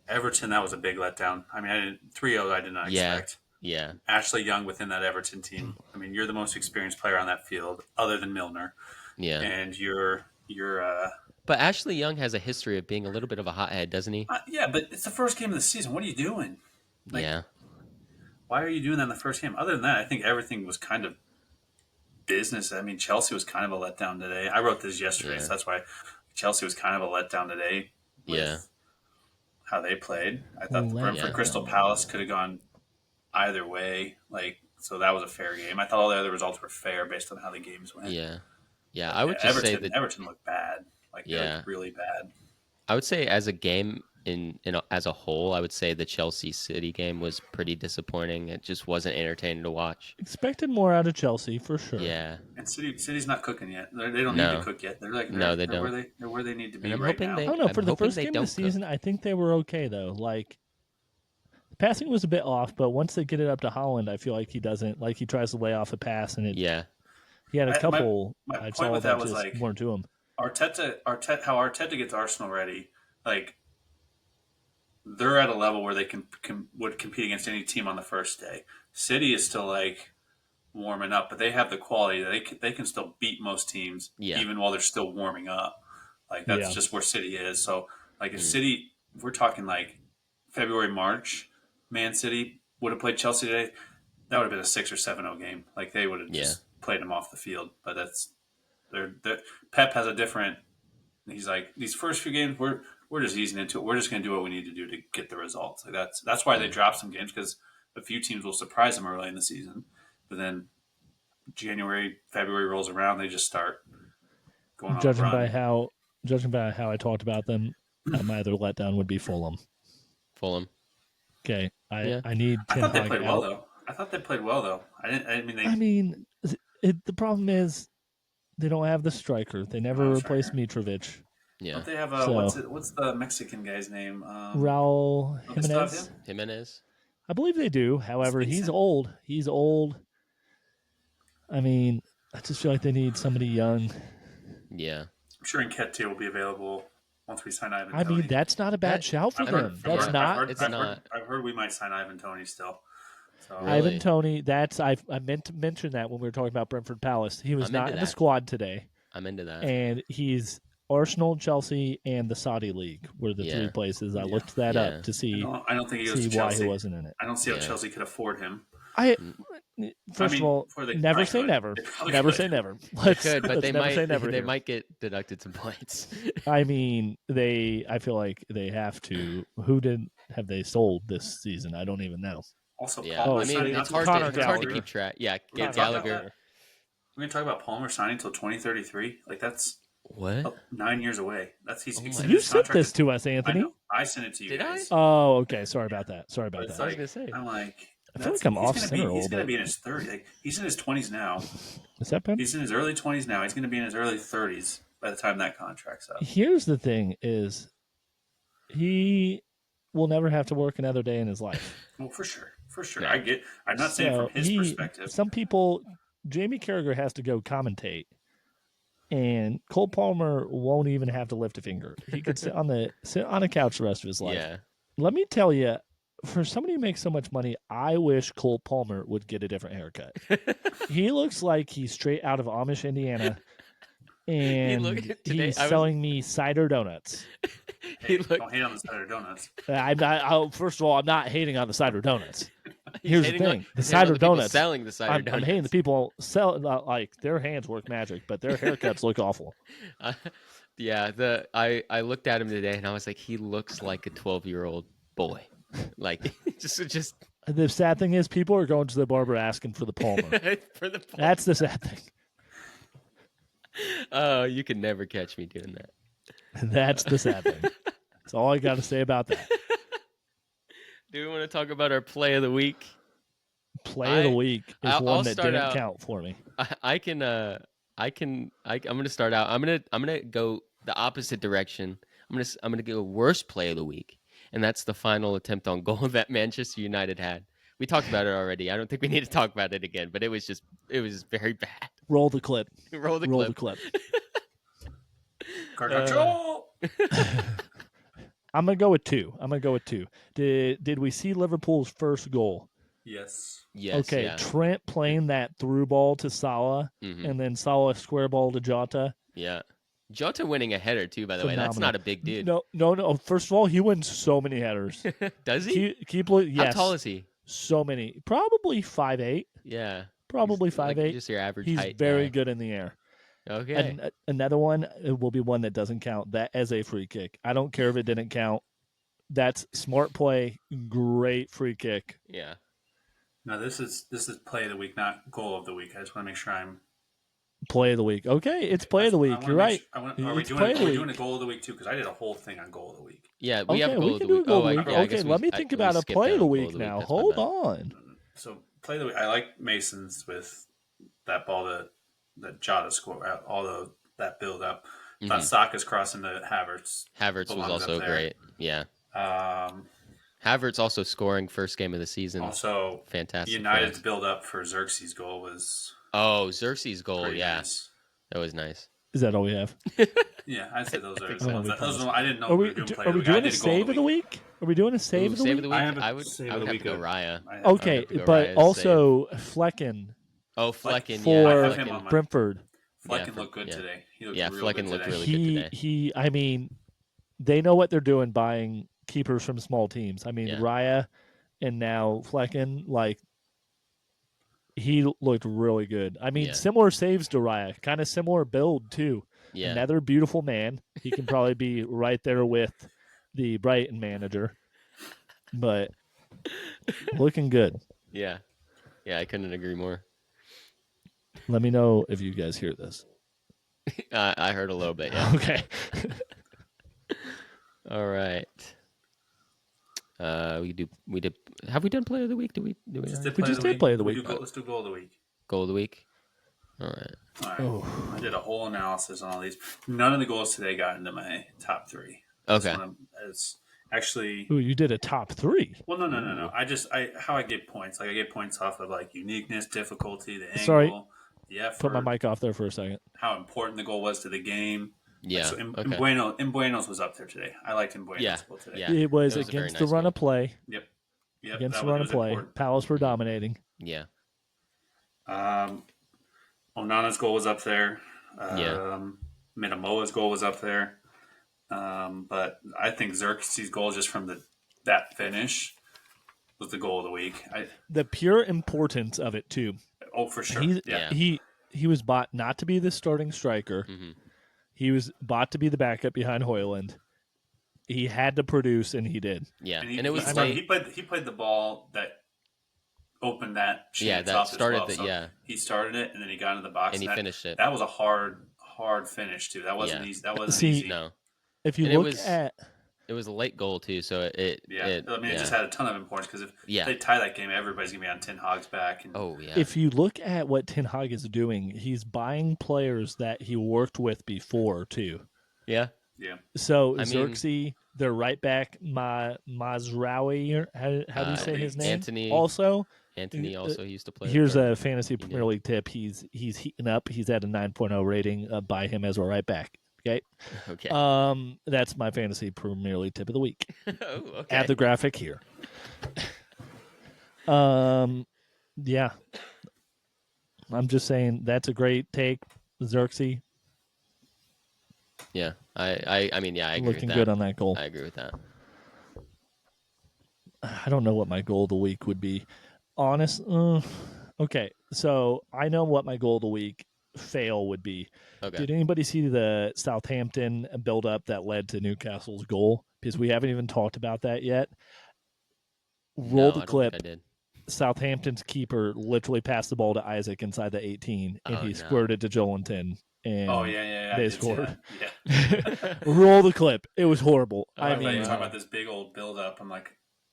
Everton, that was a big letdown. I mean, 3-0 I did not expect. Yeah. Ashley Young within that Everton team. I mean, you're the most experienced player on that field, other than Milner. Yeah. And you're. But Ashley Young has a history of being a little bit of a hothead, doesn't he? Yeah, but it's the first game of the season. What are you doing? Why are you doing that in the first game? Other than that, I think everything was kind of business. I mean, Chelsea was kind of a letdown today. I wrote this yesterday, so that's why Chelsea was kind of a letdown today. How they played. I thought the Brentford Crystal Palace could have gone either way. So that was a fair game. I thought all the other results were fair based on how the games went. Yeah. Yeah, But I would just say that. Everton looked bad. Like they Yeah, looked really bad. I would say as a game as a whole, I would say the Chelsea City game was pretty disappointing. It just wasn't entertaining to watch. Expected more out of Chelsea for sure. Yeah, And City's not cooking yet. They don't need No. to cook yet. They're like No, they they're don't. they're where they need to be I'm right hoping now. I don't know. I'm For the hoping first they game of the don't cook. season, I think they were okay though. Like the passing was a bit off, but once they get it up to Holland, I feel like he doesn't like he tries to lay off a pass, and Yeah, he had a couple. My I point saw with that that was just like weren't to him. How Arteta gets Arsenal ready. Like they're at a level where they would compete against any team on the first day. City is still like warming up, but they have the quality that they can still beat most teams even while they're still warming up. Like that's just where City is. So like if City, if we're talking like February, March, Man City would have played Chelsea today, that would have been a 6 or 7-0 game. Like they would have just played them off the field. But they're Pep has a different. He's like these first few games we're just easing into it. We're just going to do what we need to do to get the results. Like that's why they drop some games because a few teams will surprise them early in the season, but then January, February rolls around, they just start going on Judging a run. by how I talked about them, my other letdown would be Fulham. Fulham. Okay, I need. I Ten thought they Hag played out. well though. I thought they played well though. I mean, the problem is they don't have the striker. They never replaced Mitrovic. Yeah. Don't they have what's the Mexican guy's name? Raul Jimenez. I believe they do. However, he's old. He's old. I mean, I just feel like they need somebody young. Yeah. I'm sure Nketiah will be available once we sign Ivan Toney. I mean, that's not a bad shout for them. I've heard we might sign Ivan Toney still. So. Really? Ivan Toney, I meant to mention that when we were talking about Brentford Palace. He was not in the squad today. I'm into that. And he's Arsenal, Chelsea, and the Saudi League were the three places. I looked that up to see. I don't think he goes to Chelsea. Why he wasn't in it. I don't see how Chelsea could afford him. First of all, never say never. Never say never. They might get deducted some points. I mean, I feel like they have to. Who have they sold this season? I don't even know. Also, it's hard to keep track. Yeah, Gallagher. We're gonna talk about Palmer signing until 2033. Like that's 9 years away. That's you sent this to us, Anthony. I sent it to you. Did guys. I? Oh, okay. Sorry about that. I was gonna say. I'm like. I feel like I'm off center. He's going to be in his 30s. Like, he's in his 20s now. Is that bad? He's in his early 20s now. He's going to be in his early 30s by the time that contract's up. Here's the thing: is he will never have to work another day in his life. Well, for sure. Yeah. I'm not saying from his perspective. Some people, Jamie Carragher has to go commentate, and Cole Palmer won't even have to lift a finger. He could sit on a couch the rest of his life. Yeah. Let me tell you. For somebody who makes so much money, I wish Cole Palmer would get a different haircut. He looks like he's straight out of Amish, Indiana, and he's selling me cider donuts. Don't hate on the cider donuts. I'm not. First of all, I'm not hating on the cider donuts. Here's the thing: the cider donuts. Selling the cider donuts. I'm hating the people like their hands work magic, but their haircuts look awful. I looked at him today and I was like, he looks like a 12-year-old boy. Like just the sad thing is people are going to the barber asking for the Palmer. That's the sad thing. Oh, you can never catch me doing that. That's the sad thing. That's all I got to say about that. Do we want to talk about our play of the week? Play of the week is one that didn't count for me. I'm going to start out. I'm going to go the opposite direction. I'm going to go worst play of the week. And that's the final attempt on goal that Manchester United had. We talked about it already. I don't think we need to talk about it again, but it was very bad. Roll the clip. Roll the clip. I'm going to go with two. Did we see Liverpool's first goal? Yes. Okay, yeah. Trent playing that through ball to Salah, and then Salah square ball to Jota. Yeah. Jota winning a header too, by the way. That's not a big dude. No. First of all, he wins so many headers. Does he? Yes. How tall is he? So many. Probably 5'8". Yeah. Probably 5'8". Just your average He's height. He's very good in the air. Okay. And another one will be one that doesn't count. That as a free kick. I don't care if it didn't count. That's smart play. Great free kick. Yeah. No, this is play of the week, not goal of the week. I just want to make sure I'm Play of the week. Okay, it's play of the week. You're right. Are It's we play of the doing week. a goal of the week too? Because I did a whole thing on goal of the week. Yeah, we have Okay, a goal we of can the do a week. goal Oh, of the week. I Okay, guess let me think about a skipped play of down the goal week the now. That's my Hold bad. on. So play of the week. I like Mason's with that ball that Jota scored. That build up. Thought Saka's crossing to Havertz. Havertz was also great. Yeah. Havertz also scoring first game of the season. Also, fantastic. United's build up for Xerxes' goal was. Oh, Xerxes' goal. Yeah, nice. That was nice. Is that all we have? Yeah, I'd say those are. I didn't know are we we were doing play are we of the week. doing a save of the week? Are we doing a save of the week? I would have to go Raya. Okay, but also Flecken. Oh, Flecken, for Brentford. Flecken looked good today. Flecken looked really good today. I mean, they know what they're doing buying keepers from small teams. I mean, Raya and now Flecken, like, he looked really good. I mean, similar saves to Raya, kind of similar build too. Yeah. Another beautiful man. He can probably be right there with the Brighton manager, but looking good. Yeah, I couldn't agree more. Let me know if you guys hear this. I heard a little bit. Yeah. Okay. All right. We did. Have we done play of the week? We just did play of the week. Let's do goal of the week. Goal of the week. All right. I did a whole analysis on all these. None of the goals today got into my top three. Okay. It's actually. Ooh, you did a top three. Well, no. How I get points. Like, I get points off of like uniqueness, difficulty, the angle, Sorry. the effort. Put my mic off there for a second. How important the goal was to the game. Yeah. So Mbueno's was up there today. I liked Mbueno's goal today. Yeah. It was against the run of play. Yep. Against the run of play. Important. Palace were dominating. Yeah. Onana's goal was up there. Minamoa's goal was up there. But I think Xerxes' goal just from that finish was the goal of the week. The pure importance of it too. Oh, for sure. He was bought not to be the starting striker. Mm-hmm. He was bought to be the backup behind Højlund. He had to produce, and he did. Yeah, and it was he played the ball that opened that chance. Yeah, that started it. So he started it, and then he got into the box, and he finished it. That was a hard finish too. That wasn't easy. That wasn't easy. No. If you look at it was a late goal too, so it just had a ton of importance because if they tie that game, everybody's gonna be on Ten Hag's back. And, if you look at what Ten Hag is doing, he's buying players that he worked with before too. Yeah. So Xerxes, their right back, Mazraoui, how do you say his name? Anthony also used to play. Here's a fantasy Premier League tip: he's heating up. He's at a 9.0 rating. Buy him as a right back. Okay. That's my fantasy Premier League tip of the week. Add the graphic here. Yeah. I'm just saying that's a great take, Xerxes. Yeah, I agree with that. Looking good on that goal. I agree with that. I don't know what my goal of the week would be. Okay, so I know what my goal of the week fail would be. Okay. Did anybody see the Southampton build-up that led to Newcastle's goal? Because we haven't even talked about that yet. Roll the clip. I did. Southampton's keeper literally passed the ball to Isaac inside the 18, and he squirted to Joelinton. And they scored. Yeah. Roll the clip. It was horrible. I mean, you're talking about this big old build-up. I'm like,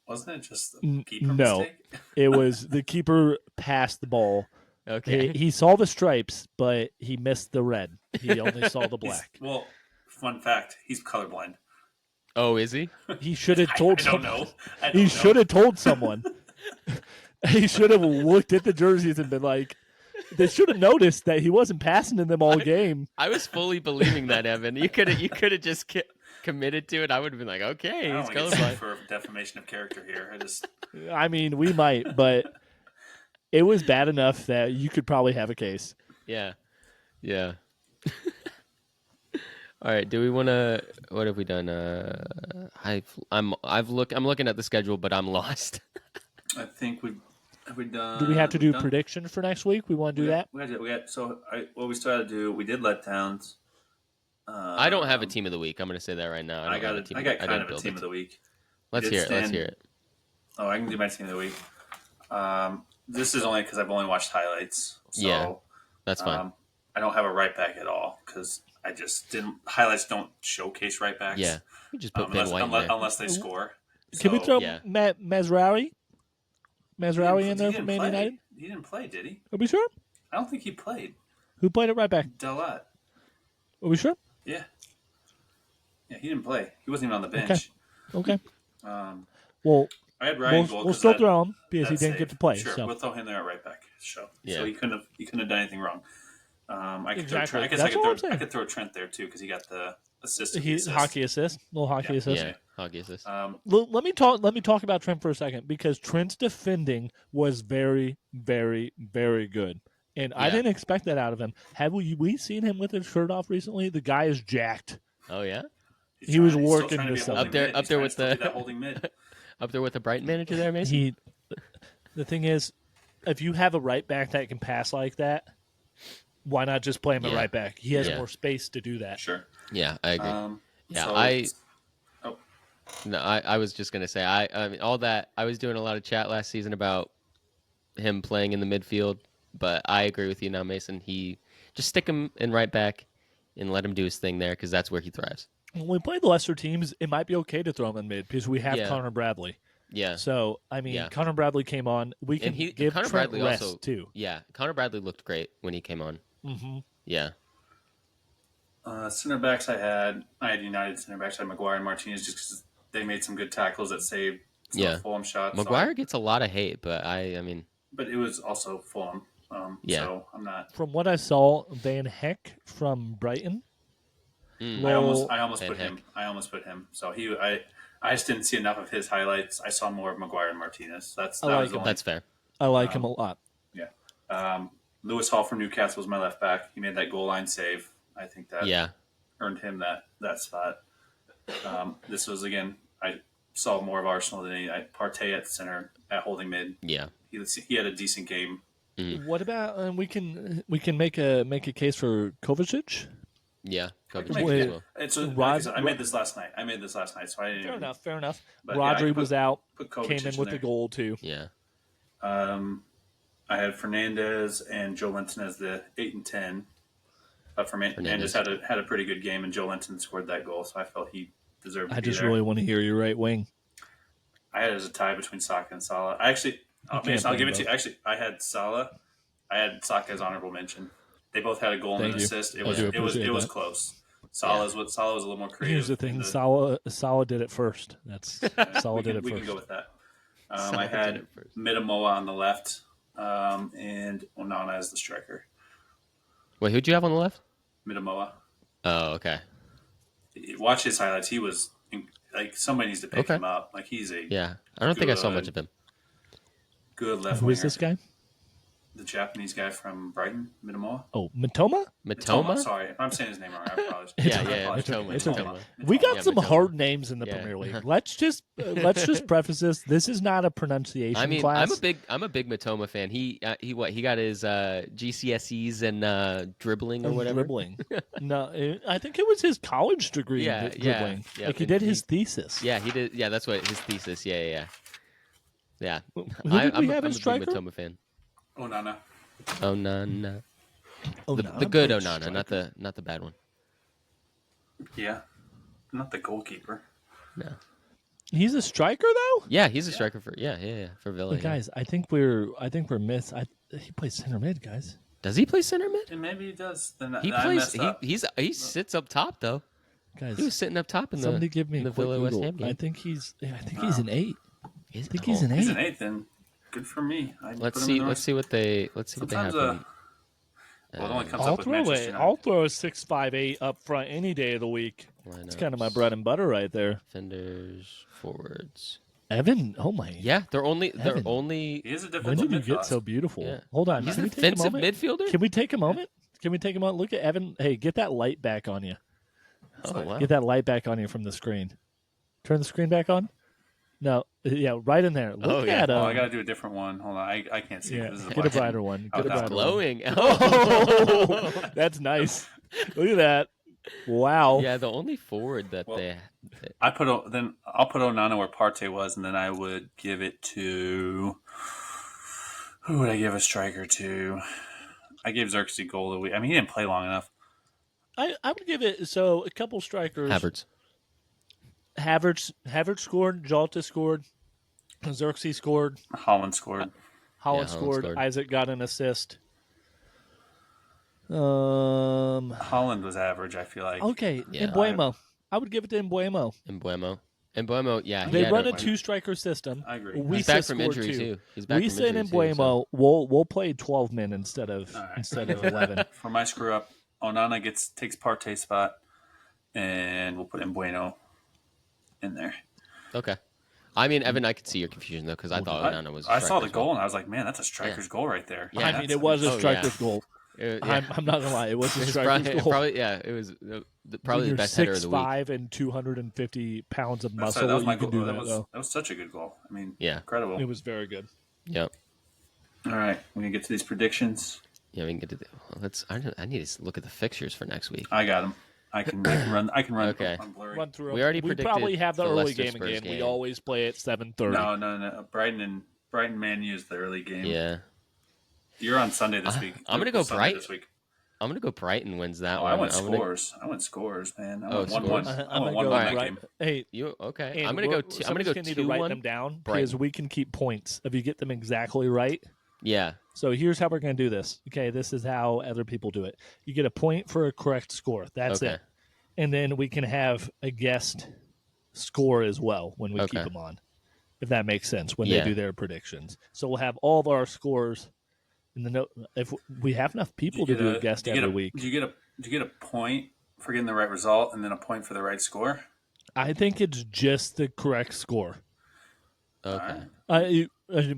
wasn't it just a keeper mistake? It was the keeper passed the ball. Okay. He saw the stripes, but he missed the red. He only saw the black. Well, fun fact, he's colorblind. Oh, is he? He should have told someone. I don't know. He should have told someone. He should have looked at the jerseys and been like, they should have noticed that he wasn't passing in them all game. I was fully believing that, Evan. You could have just committed to it. I would have been like, okay, he's colorblind. For defamation of character here. I mean, we might, but it was bad enough that you could probably have a case. Yeah. All right. Do we want to? What have we done? I'm looking at the schedule, but I'm lost. I think have we done. Do we have to do prediction for next week? We want to do that. We still had to do. We did letdowns. I don't have a team of the week. I'm going to say that right now. I got kind of a team of the week. Let's hear it. Oh, I can do my team of the week. This is only because I've only watched highlights. So, that's fine. I don't have a right back at all because I just didn't. Highlights don't showcase right backs. Yeah, you just put Ben White in there. unless they score. Can we throw yeah. Mazraoui in there for Man United? He didn't play, did he? Are we sure? I don't think he played. Who played at right back? Delat. Are we sure? Yeah. Yeah, he didn't play. He wasn't even on the bench. Okay. Well, I had Ryan Gold. We'll still throw him because he didn't get to play. Sure, so. we'll throw him there at right back. So Yeah. he couldn't have done anything wrong. I could Exactly. throw, I guess That's what I'm saying. I could throw Trent there too because he got the assist. Hockey assist, little hockey assist. Yeah, hockey assist. Let me talk about Trent for a second because Trent's defending was very, very, very good, and I didn't expect that out of him. Have we seen him with his shirt off recently? The guy is jacked. Oh yeah, he was working this up there with the holding mid. Up there with the Brighton manager there, Mason. The thing is, if you have a right back that can pass like that, why not just play him at right back? He has more space to do that. Sure. Yeah, I agree. I was just gonna say I mean all that I was doing a lot of chat last season about him playing in the midfield, but I agree with you now, Mason. He just stick him in right back and let him do his thing there because that's where he thrives. When we play the lesser teams, it might be okay to throw him in mid because we have Connor Bradley. Yeah. So I mean, Connor Bradley came on. We can give Connor Trent Bradley rest also, too. Yeah, Connor Bradley looked great when he came on. Mm-hmm. Yeah. Center backs I had United center backs. I had Maguire and Martinez just because they made some good tackles that saved some Fulham shots. Maguire gets a lot of hate, but I mean. But it was also Fulham. So I'm not. From what I saw, Van Heck from Brighton. I almost put him. I almost put him. So I just didn't see enough of his highlights. I saw more of Maguire and Martinez. That's fair. I like him a lot. Yeah. Lewis Hall from Newcastle was my left back. He made that goal line save. I think that earned him that spot. This was again. I saw more of Arsenal than any. Partey at center at holding mid. Yeah. He had a decent game. Mm-hmm. What about we can make a case for Kovacic? Yeah, Kovacic. I made this last night. So I didn't. Fair enough. Rodri was out. Came in with the goal too. Yeah. I had Fernandez and Joe Linton as the 8 and 10. But Fernandez had a pretty good game, and Joe Linton scored that goal, so I felt he deserved to be there. Really want to hear your right wing. I had it as a tie between Saka and Salah. I'll give it to you. Actually, I had Salah. I had Saka as honorable mention. They both had a goal and an assist. It was close. Salah was a little more creative. Here's the thing: Salah did it first. Salah did it first. We can go with that. I had Midamoa on the left, and Onana as the striker. Wait, who'd you have on the left? Midamoa. Oh, okay. Watch his highlights. He was like somebody needs to pick him up. Like he's a I don't think I saw much of him. Good left. Who is this guy? The Japanese guy from Brighton, Midamoa. Oh, Mitoma? Sorry, if I'm saying his name wrong, I apologize. Mitoma. We got some hard names in the Premier League. Let's just preface this. This is not a pronunciation class. I'm a big Mitoma fan. He got his GCSEs and dribbling or whatever. Dribbling. No, I think it was his college degree. Dribbling. Yeah. Like he did his thesis. Yeah, he did. Yeah, that's what his thesis. Yeah. Who did we have as striker? I'm a big Mitoma fan. Onana. The good Onana, not the bad one. Yeah, not the goalkeeper. No. He's a striker though. Yeah, he's a striker for for Villa. But guys, I think we're miss. He plays center mid, guys. Does he play center mid? And maybe he does. Then he plays. He sits up top though. Guys, he was sitting up top in somebody give me the Villa West Ham game. I think he's an 8. He's an 8. He's an 8 then. Good for me. Let's see what they have. Well, it only comes up with Manchester United. I'll throw a 6-5-8 up front any day of the week. It's kind of my bread and butter right there. Defenders, forwards. Evan, oh my! Yeah, they're only. He is a defensive. When did you get so beautiful? Yeah. Hold on, he's a defensive midfielder. Can we take a moment? Look at Evan. Hey, get that light back on you. Oh wow! Get that light back on you from the screen. Turn the screen back on. No, right in there. Look at him. I got to do a different one. Hold on, I can't see. Yeah. Get a brighter one. Glowing. Oh, that's nice. Look at that. Wow. Yeah, the only forward that I'll put Onana where Partey was, and then I would give it to who would I give a striker to? I gave Xerxes goal of the week. I mean, he didn't play long enough. I would give it a couple strikers. Havertz scored. Jalta scored. Xerxes scored. Holland scored. Holland scored. Isaac got an assist. Holland was average, I feel like. Okay, Mbeumo. I would give it to Mbeumo. Mbeumo, yeah. They run a two-striker system. I agree. He's back from injury, too. Wissa and Mbeumo, we'll play 12 men instead of 11. For my screw-up, Onana takes Partey's spot, and we'll put Mbeumo in there. Okay. I mean, Evan, I could see your confusion, though, because I thought Onana was a striker's I saw the goal, and I was like, man, that's a striker's goal right there. Yeah, I mean, it was a striker's goal. I'm not gonna lie, it was a striker's goal. It was probably the best header of the week. 6'5" and 250 pounds of muscle. That was my goal. That was such a good goal. I mean, incredible. It was very good. Yep. All right, we can get to these predictions. Yeah, we can get to. I need to look at the fixtures for next week. I got them. I can run. Okay. Run through. We already predicted. We probably have the early game again. We always play at 7:30. No. Brighton Man U is the early game. Yeah. You're on Sunday this week. I'm gonna go Brighton this week. I'm gonna go Brighton wins that one. I went scores. I went scores, man. I went 1-1. I went 1-1 that game. Hey, you okay? I'm gonna go. I'm gonna go 2-1. Need to write them down because we can keep points if you get them exactly right. Yeah. So here's how we're gonna do this. Okay, this is how other people do it. You get a point for a correct score. That's it. And then we can have a guest score as well when we keep them on, if that makes sense, when they do their predictions. So we'll have all of our scores in the note. If we have enough people to do a guest every week. Do you get a point for getting the right result and then a point for the right score? I think it's just the correct score. Okay.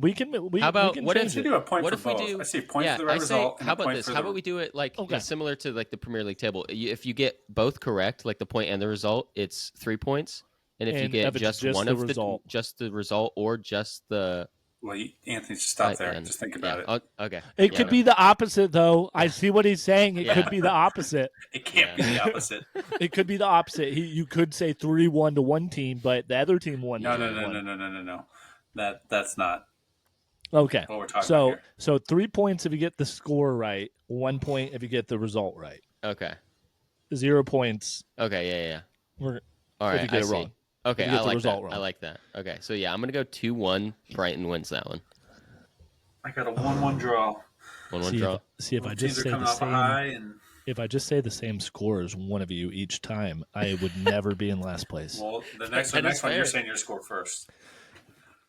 We can. How about what if you do a point what for if both? we do? I see a point for the right result. How about this? How about we do it like similar to like the Premier League table? If you get both correct, like the point and the result, it's 3 points. And if you get just one of just the result or just the Anthony, just stop there. Just think about it. Okay. It could be the opposite, though. I see what he's saying. It could be the opposite. It can't be the opposite. It could be the opposite. You could say 3-1 to one team, but the other team won. No. That's not. Okay. What we're talking about here. So 3 points if you get the score right. 1 point if you get the result right. Okay. 0 points. Okay. Yeah. All right. If you get it wrong. Okay, I like that. Okay, so I'm gonna go 2-1. Brighton wins that one. I got a 1-1 draw. 1-1 draw. See if I just say the same. If I just say the same score as one of you each time, I would never be in last place. Well, the next one, you're saying your score first.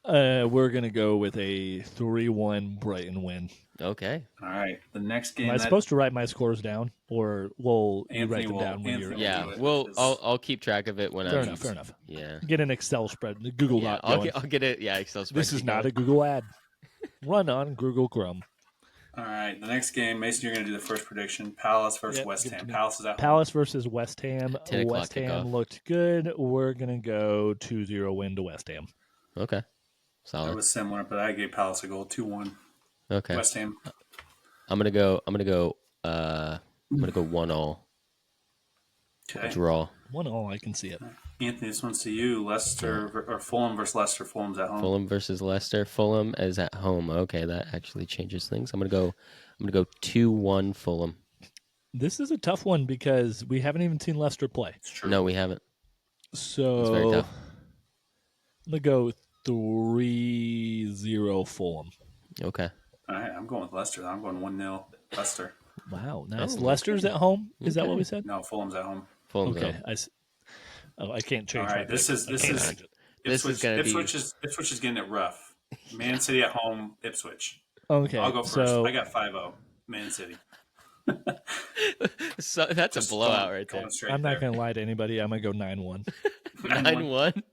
We're gonna go with a 3-1 Brighton win. Okay. All right. The next game. Am I supposed to write my scores down, or will you write them down when you're? Yeah. I'll keep track of it when I'm. Fair enough. Yeah. Get an Excel spread, Google Doc. I'll get it. Yeah, Excel spread. This is not a Google ad. Run on Google Chrome. All right. The next game, Mason, you're going to do the first prediction. Palace versus West Ham. Palace is at home. Palace versus West Ham. West Ham looked good. We're gonna go 2-0 win to West Ham. Okay. Solid. It was similar, but I gave Palace a goal, 2-1. Okay. West Ham. I'm gonna go 1-1. Okay. Draw. 1-1. I can see it. Anthony, this one's to you. Leicester or Fulham versus Leicester. Fulham's at home. Fulham versus Leicester. Fulham is at home. Okay, that actually changes things. I'm gonna go 2-1 Fulham. This is a tough one because we haven't even seen Leicester play. It's true. No, we haven't. So it's very tough. I'm gonna go 3-0 Fulham. Okay. All right, I'm going with Leicester. I'm going 1-0 Leicester. Wow, nice. Leicester's at home. Is that what we said? No, Fulham's at home. Fulham's okay. At home. I can't change. All right, this is Ipswich is getting it rough. Man City at home. Ipswich. Okay, I'll go first. I got 5-0. Man City. So that's a blowout right there. I'm not going to lie to anybody. I'm going to go 9-1. 9-1?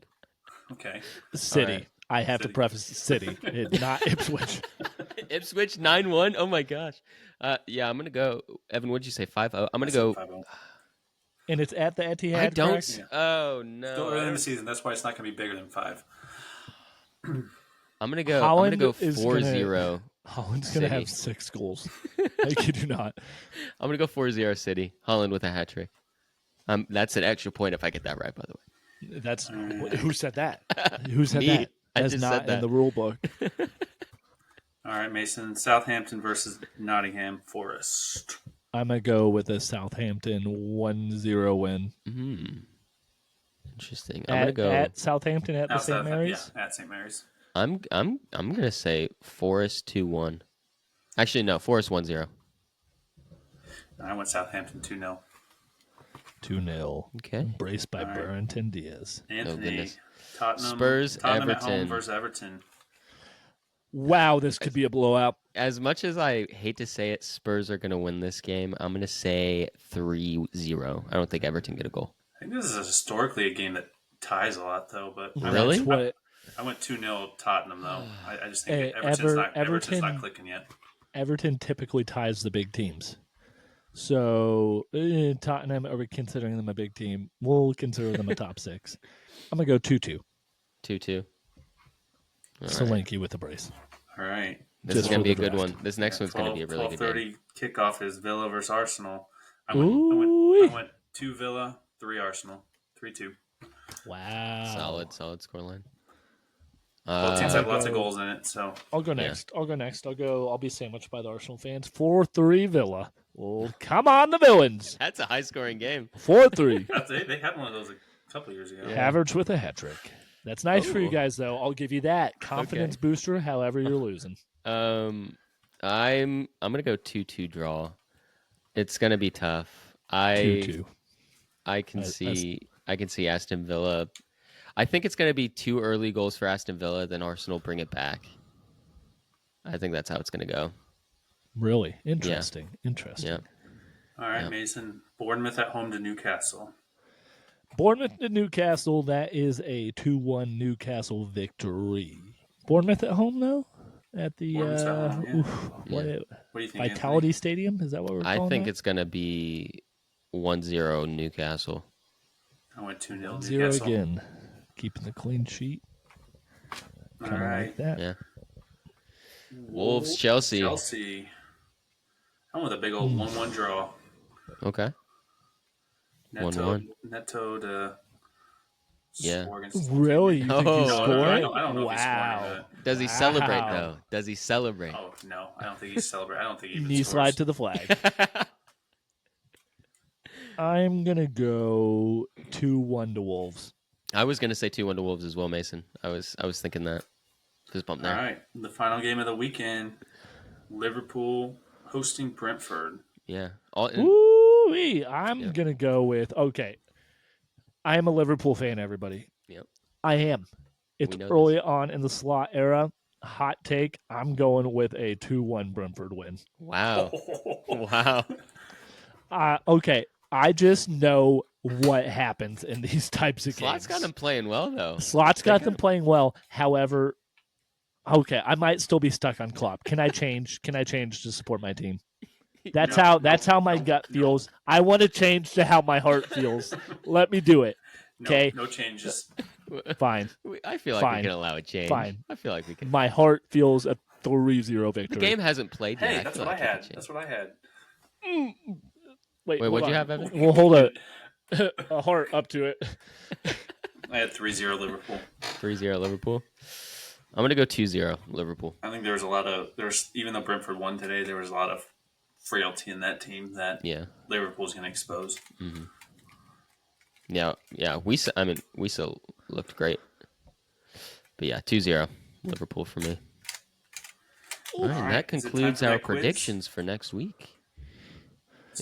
Okay. City. Right. I have to preface City, not Ipswich. Ipswich 9-1? Oh my gosh. Yeah, I'm going to go. Evan, what'd you say? 5-0? I'm going to go. 5-0. And it's at the Etihad. I don't. Correct? Oh, no. Still early in the season. That's why it's not going to be bigger than 5. I'm going to go. I'm going to go 4-0. Holland's going to have 6 goals. I kid you not. I'm going to go 4-0 City. Holland with a hat trick. That's an extra point if I get that right, by the way. That's who said that? Who said Me. that? I That's just not said that. in the rule book. All All right, Mason. Southampton versus Nottingham Forest. I'm going to go with a Southampton 1-0 win. Interesting. I'm gonna go at Southampton at the St. Mary's. Yeah, at St. Mary's. I'm gonna say Forest 2-1. Actually, no, Forest 1-0. I went Southampton 2-0. 2-0. Okay. Embraced by Burrington Diaz. Anthony. Tottenham. Spurs Tottenham Everton at home versus Everton. Wow, this could be a blowout. As much as I hate to say it, Spurs are gonna win this game. I'm gonna say 3-0. I don't think Everton get a goal. I think this is historically a game that ties a lot, though. But really, I went 2-0 Tottenham, though. I just think Everton's not clicking yet. Everton typically ties the big teams. So Tottenham, are we considering them a big team? We'll consider them a top 6. I'm going to go 2-2. 2-2. Solanke with the brace. All right. This is going to be a good one. This next one's going to be a really good game. 12:30 kickoff is Villa versus Arsenal. I went 2 Villa, 3 Arsenal. 3-2. Wow. Solid scoreline. Both teams have lots of goals in it, so I'll go next. I'll be sandwiched by the Arsenal fans. 4-3 Villa. Well, come on, the villains. That's a high scoring game. 4-3. They had one of those a couple years ago. Havertz with a hat trick. That's nice for you guys, though. I'll give you that confidence booster. However, you're losing. I'm gonna go 2-2 draw. It's gonna be tough. 2-2. I can see Aston Villa. I think it's going to be 2 early goals for Aston Villa, then Arsenal bring it back. I think that's how it's going to go. Really? Interesting. Yeah. Interesting. Yeah. All right, Mason. Bournemouth at home to Newcastle. Bournemouth to Newcastle, that is a 2-1 Newcastle victory. Bournemouth at home, though? At the what do you think, Vitality Anthony? Stadium? Is that what we're calling I think that? it's going to be 1-0 Newcastle. I went 2-0 0 Newcastle. again. Keeping the clean sheet. All right. Like that. Yeah. Wolves, Chelsea. I'm with a big old 1-1 draw. Okay. 1-1. Neto to score against Really? You think he's Oh. scoring? I don't know if he's scoring. Does he celebrate, though? Does he celebrate? Oh, no. I don't think he's celebrating. I don't think he even Knee scores. slide to the flag. I'm going to go 2-1 to Wolves. I was going to say 2-1 to Wolves as well, Mason. I was thinking that. Fist bump there. All right. The final game of the weekend, Liverpool hosting Brentford. Yeah. Ooh-wee. I'm going to go with, okay, I am a Liverpool fan, everybody. Yep. I am. It's early on in the slot era. Hot take, I'm going with a 2-1 Brentford win. Wow. Wow. Okay, I just know what happens in these types of games. Slot's got them playing well, though. Slot's got them playing well. However, okay, I might still be stuck on Klopp. Can I change? Can I change to support my team? That's how my gut feels. I want to change to how my heart feels. Let me do it. Okay. No changes. Fine. I feel like we can allow a change. Fine. I feel like we can. My heart feels a 3-0 victory. The game hasn't played yet. Hey, that's what I had. That's what I had. Wait, what'd you have, Evan? We'll hold a heart up to it. I had 3-0 Liverpool. 3-0 Liverpool. I'm going to go 2-0 Liverpool. I think even though Brentford won today, there was a lot of frailty in that team that Liverpool's going to expose. Mm-hmm. Yeah. We still looked great. But yeah, 2-0 Liverpool for me. All right, that concludes our predictions for next week.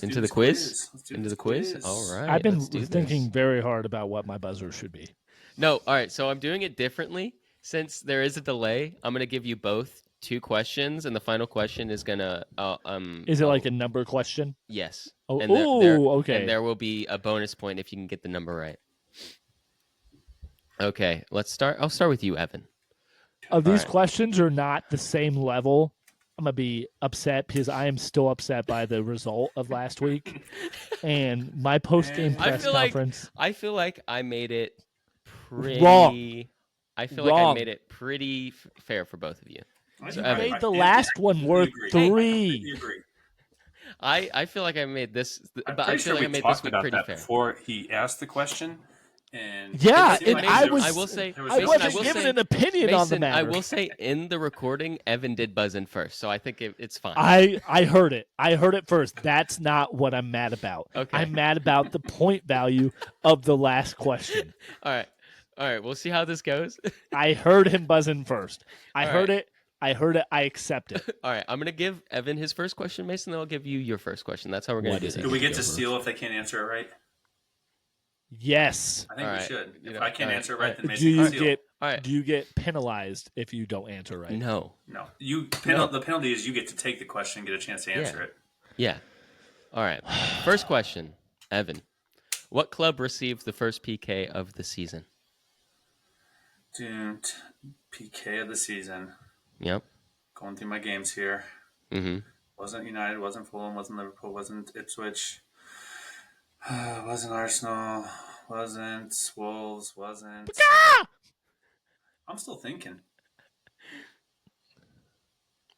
Into the quiz? Into the quiz? All right. I've been thinking very hard about what my buzzer should be. No, all right. So I'm doing it differently. Since there is a delay, I'm going to give you both 2 questions, and the final question is going to... Is it like a number question? Yes. Oh, and okay. And there will be a bonus point if you can get the number right. Okay, let's start. I'll start with you, Evan. These questions are not the same level. I'm going to be upset because I am still upset by the result of last week. And my post-game press conference... I feel like I made it pretty... Wrong. I feel like I made it pretty fair for both of you. You made the last one worth 3. I feel like I made this... I'm but I feel sure like I made this week pretty fair. Before he asked the question, And Yeah, it and I will say, I Mason, wasn't given an opinion on the Mason, matter. I will say in the recording, Evan did buzz in first, so I think it's fine. I heard it. I heard it first. That's not what I'm mad about. Okay. I'm mad about the point value of the last question. All right. We'll see how this goes. I heard him buzz in first. I All heard right. it. I heard it. I accept it. All right, I'm gonna give Evan his first question, Mason. Then I'll give you your first question. That's how we're gonna What do is this. it? Do we get to steal if they can't answer it right? Yes. I think All we right. should. You If know, I can't all answer it right. right, then Do Mason you can steal. get All right. do you get penalized if you don't answer right? No. No, the penalty is you get to take the question and get a chance to answer it. Yeah. All right. First question, Evan. What club received the first PK of the season? Dude, PK of the season. Yep. Going through my games here. Mm-hmm. Wasn't United, wasn't Fulham, wasn't Liverpool, wasn't Ipswich, wasn't Arsenal, wasn't Wolves, wasn't... I'm still thinking.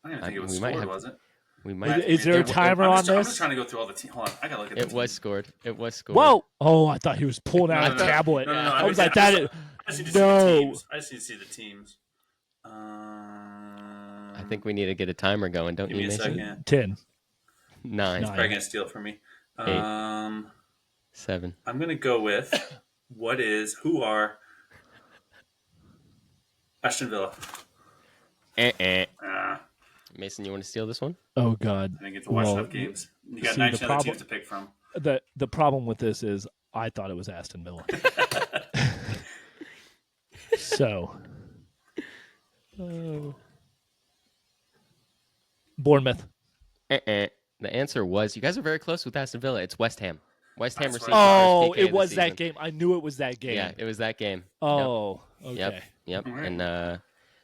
I don't even think it was scored, was it? We might. Is there a timer I'm on I'm this? just trying to go through all the teams. Hold on, I gotta look at the It was teams. scored. It was scored. Whoa! Oh, I thought he was pulling out No, a no, no. tablet. No. I was like, I that just need is to see the no. teams. I just need to see the teams. I think we need to get a timer going, don't Give you, me a Mason? second. 10. 9, Nine. Probably gonna steal it from me. 7. I'm gonna go with who are Aston Villa. Mason, you want to steal this one? Oh God. I didn't get to watch enough games. You got see, 19 the other problem- teams to pick from. The problem with this is I thought it was Aston Villa. So, Bournemouth. The answer was, you guys are very close with Aston Villa. It's West Ham. West Ham That's received right. the Oh, first PK it of the was that season. game. I knew it was that game. Yeah, it was that game. Oh, okay. Yep. All right. And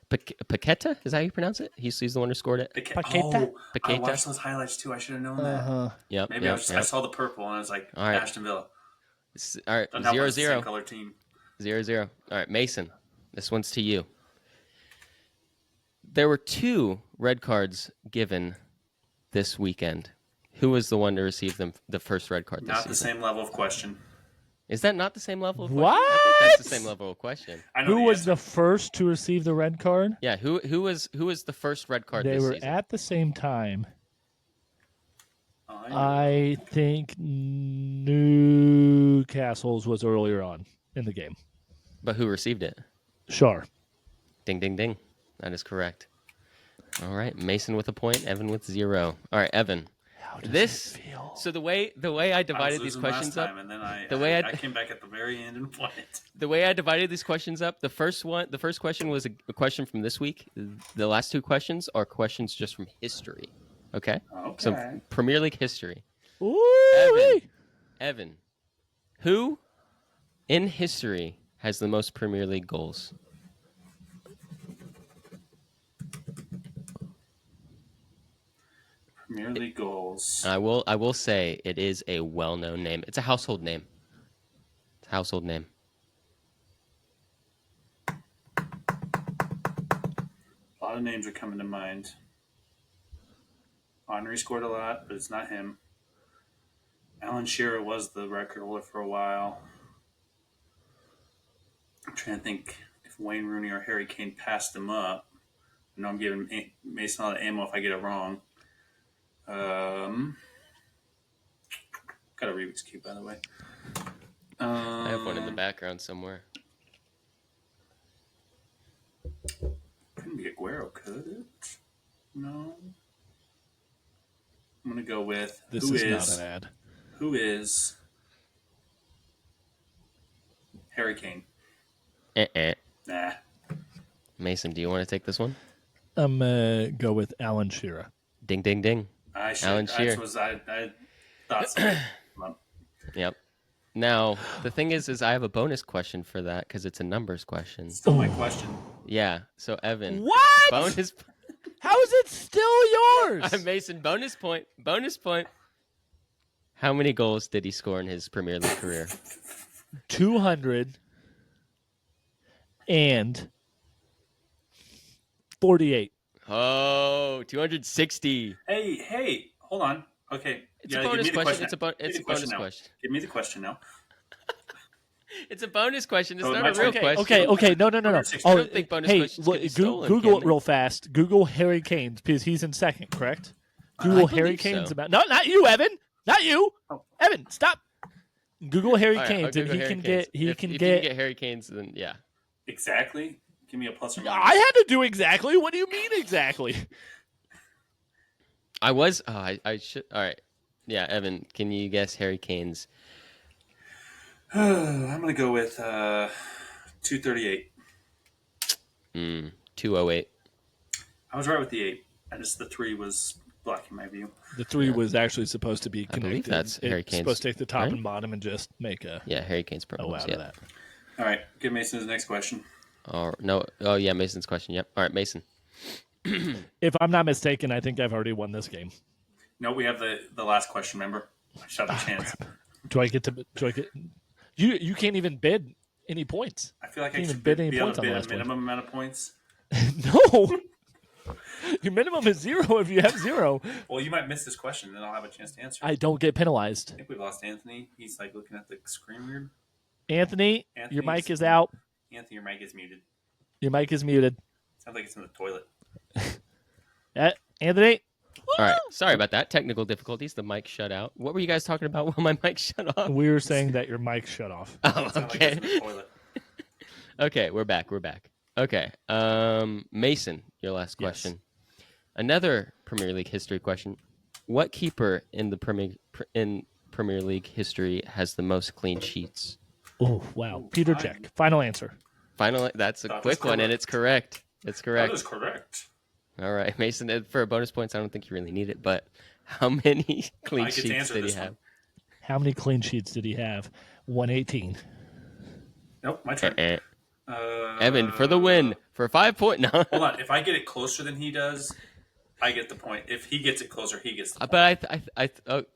Paqueta, is that how you pronounce it? He's the one who scored it. Paqueta? I Paqueta. watched those highlights too. I should have known that. Uh-huh. Yep. Maybe yep, I saw the purple and I was like, All right. Aston Villa. All right, Doesn't help 0-0. it's the same color team. 0-0. All right, Mason, this one's to you. There were 2 red cards given this weekend. Who was the one to receive the first red card this Not season? the same level of question. Is that not the same level of question? What? I think that's the same level of question. I know Who was answer. the first to receive the red card? Yeah, who was the first red card They this were season? at the same time. I I think Newcastle's was earlier on in the game. But who received it? Sure. Ding, ding, ding. That is correct. All right, Mason with a point, Evan with 0. All right, Evan. How does This it feel? so the way I divided these questions up. and then I came back at the very end and won it. The way I divided these questions up, the first question was a question from this week. The last 2 questions are questions just from history. Okay? Okay. So Premier League history. Ooh, Evan, who in history has the most Premier League goals? Premier League goals. I will say it is a well-known name. It's a household name. It's a household name. A lot of names are coming to mind. Henry scored a lot, but it's not him. Alan Shearer was the record holder for a while. I'm trying to think if Wayne Rooney or Harry Kane passed him up. I know I'm giving Mason a lot of ammo if I get it wrong. Got a Rubik's Cube, by the way. I have one in the background somewhere. Couldn't be Aguero, could it? No. I'm going to go with This is not an ad. who is Harry Kane. Nah. Mason, do you want to take this one? I'm going to go with Alan Shearer. Ding, ding, ding. Alan Shearer. I thought so. Yep. Now, the thing is I have a bonus question for that because it's a numbers question. Still my question. Yeah. So, Evan. What? Bonus. How is it still yours? Mason, bonus point. Bonus point. How many goals did he score in his Premier League career? 248. Oh, 260. Hey, hold on. Okay. It's a bonus question. It's a bonus question. Give me the question now. It's a bonus question. It's Oh, not my a real turn. question. Okay. No. I don't think bonus hey, questions can be stolen, Google can it real fast. Google Harry Kane's because he's in second, correct? Google Harry believe Kane's so. about. No, not you, Evan. Not you, Oh. Evan. Stop. Google Harry All right, I'll Kane's, and Google he Harry can Kane's. get. He If can you get. can get Harry Kane's, then yeah. Exactly. Give me a plus or minus. I had to do exactly. What do you mean exactly? I was. Oh, I should. All right. Yeah, Evan, can you guess Harry Kane's? I'm going to go with 238. 208. I was right with the 8. The 3 was blocking my view. The 3 was actually supposed to be connected. believe that's Harry It's Kane's, supposed to take the top right? and bottom and just make a Yeah, Harry Kane's purple. out yeah. of that. All right. Give Mason his next question. No. Oh, yeah, Mason's question. Yep. All right, Mason. If I'm not mistaken, I think I've already won this game. No, we have the last question, remember? I should have a chance. Do I get? You can't even bid any points. I feel like I Can't even should bid be any able points to on the bid a last one. minimum amount of points. No. Your minimum is 0 if you have 0. Well, you might miss this question, then I'll have a chance to answer. I don't get penalized. I think we've lost Anthony. He's like looking at the screen weird. Anthony, your Anthony's- mic is out. Anthony, your mic is muted. Your mic is muted. Sounds like it's in the toilet. Anthony, All right. Sorry about that. Technical difficulties. The mic shut out. What were you guys talking about while my mic shut off? we were saying that your mic shut off. Oh, Sounds like okay. it's in the toilet. Okay, we're back. Okay. Mason, your last Yes. question. Another Premier League history question. What keeper in the Premier League history has the most clean sheets? Oh, wow. Peter fine. Cech. Final answer. Finally, that's a That quick was one, and it's correct. It's correct. That is correct. All right, Mason. For bonus points, I don't think you really need it, but how many clean I get to sheets answer did he this have? one. How many clean sheets did he have? 118. Nope, my turn. Evan for the win for 5 point. No, Hold on. If I get it closer than he does, I get the point. If he gets it closer, he gets the point. but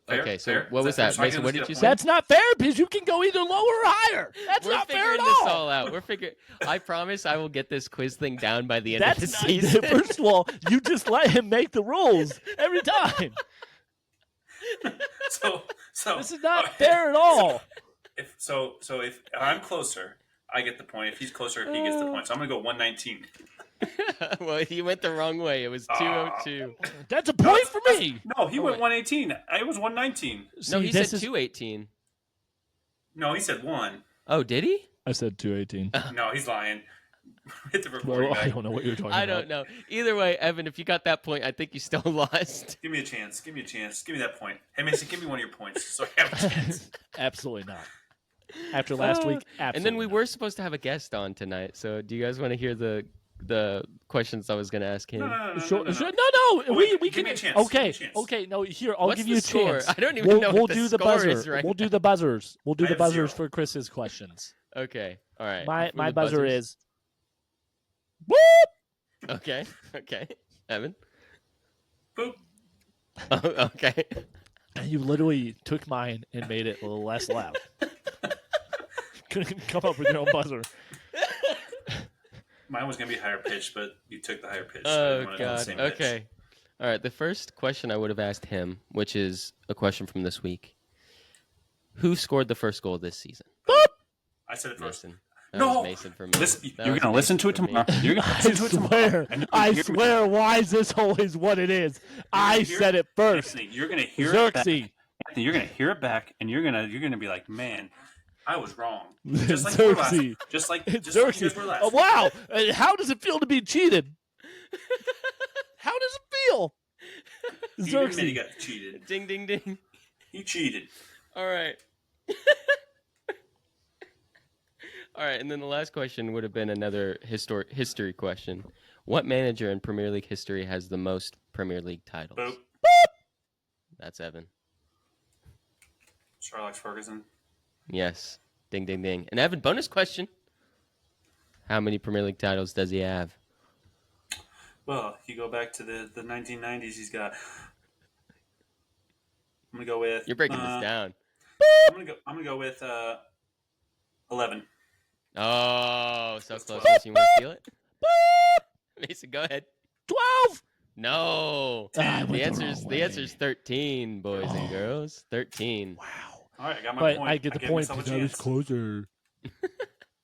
Fair, okay. So fair. what Is was that that, fair? So I Mason? can What just did get you a say? point? That's not fair because you can go either lower or higher. That's We're not fair figuring at this all. all out. We're figuring. I promise I will get this quiz thing down by the end of the That's not, season. first of all, you just let him make the rules every time. So This is not okay. fair at all. If I'm closer, I get the point. If he's closer, he gets the point. So I'm gonna go 119. Well, you went the wrong way. It was 202. That's a point for me. No, he went wait. 118. I was 119. No, See, he said this is- 218. No, he said 1. Oh, did he? I said 218. No, he's lying. Hit the recording Well, I guy. don't know what you're talking I about. don't know. Either way, Evan, if you got that point, I think you still lost. Give me a chance. Give me a chance. Give me that point. Hey, Mason, give me one of your points so I have a chance. Absolutely not. After last week, absolutely. And then we not. were supposed to have a guest on tonight. So do you guys want to hear the questions I was going to ask him? No. Sure, no. no. Oh, wait, we give can. me a chance. Give Okay, me a chance. okay. No, here I'll What's give the you a score? chance. I don't even know We'll what the do the score buzzer. is right We'll now. do the buzzers. We'll do I the have buzzers 0. for Chris's questions. Okay. All right. My For my the buzzer buzzers. is. Whoop! Okay. Okay. Evan. Boop. Oh, okay. You literally took mine and made it a little less loud. Couldn't come up with your own buzzer. Mine was gonna be higher pitched, but you took the higher pitch. So I Oh didn't want to do the God. same pitch. Okay. All right. The first question I would have asked him, which is a question from this week. Who scored the first goal this season? I said it first. Mason. That No! was Mason for me. Listen, That you're was gonna listen to it Mason for me. tomorrow. You're gonna I listen to it tomorrow. swear. and I you're gonna- swear. Why is this always what it is? I gonna hear said it first. Anthony, you're gonna hear it back. Xerxes. Anthony, you're gonna hear it back, and you're gonna be like, man, I was wrong. Just like you were last. Xerxes. Just like It's just like you Xerxes. guys were last. Oh, wow. How does it feel to be cheated? How does it feel? You admit Xerxes. you got cheated. Ding ding ding. You cheated. All right. All right, and then the last question would have been another history question. What manager in Premier League history has the most Premier League titles? Boop. That's Evan. Sir Alex Ferguson. Yes. Ding ding ding. And Evan, bonus question. How many Premier League titles does he have? Well, you go back to the 1990s. He's got. I'm gonna go with. You're breaking this down. I'm gonna go with 11. Oh, so close. Mason, you want to steal it? Mason, go ahead. 12. No. I went The the answer's wrong the way. answer's 13, boys and girls. 13. Wow. All right, I got my But point. I get the gave point myself a because I was chance. closer.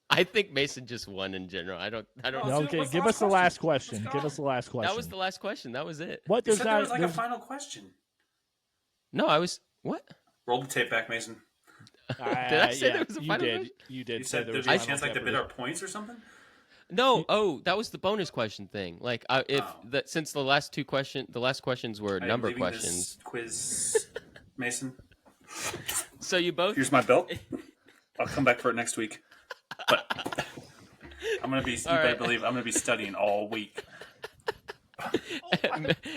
I think Mason just won in general. I don't. Oh, No, okay, what's the give last us the last question? question. Let's Give go. us the last question. That was the last question. That was it. What You does said there that? was like a there's- final question. No, I was what? Roll the tape back, Mason. Did I say there was a you final did. question? You did. You say said there there's was a final chance like to bid Jeopardy. our points or something. No. Oh, that was the bonus question thing. Like, Oh. since the last questions were I am number leaving questions. this quiz, Mason. So you both. Here's my bill. I'll come back for it next week. But I'm gonna be. You better right. believe I'm gonna be studying all week.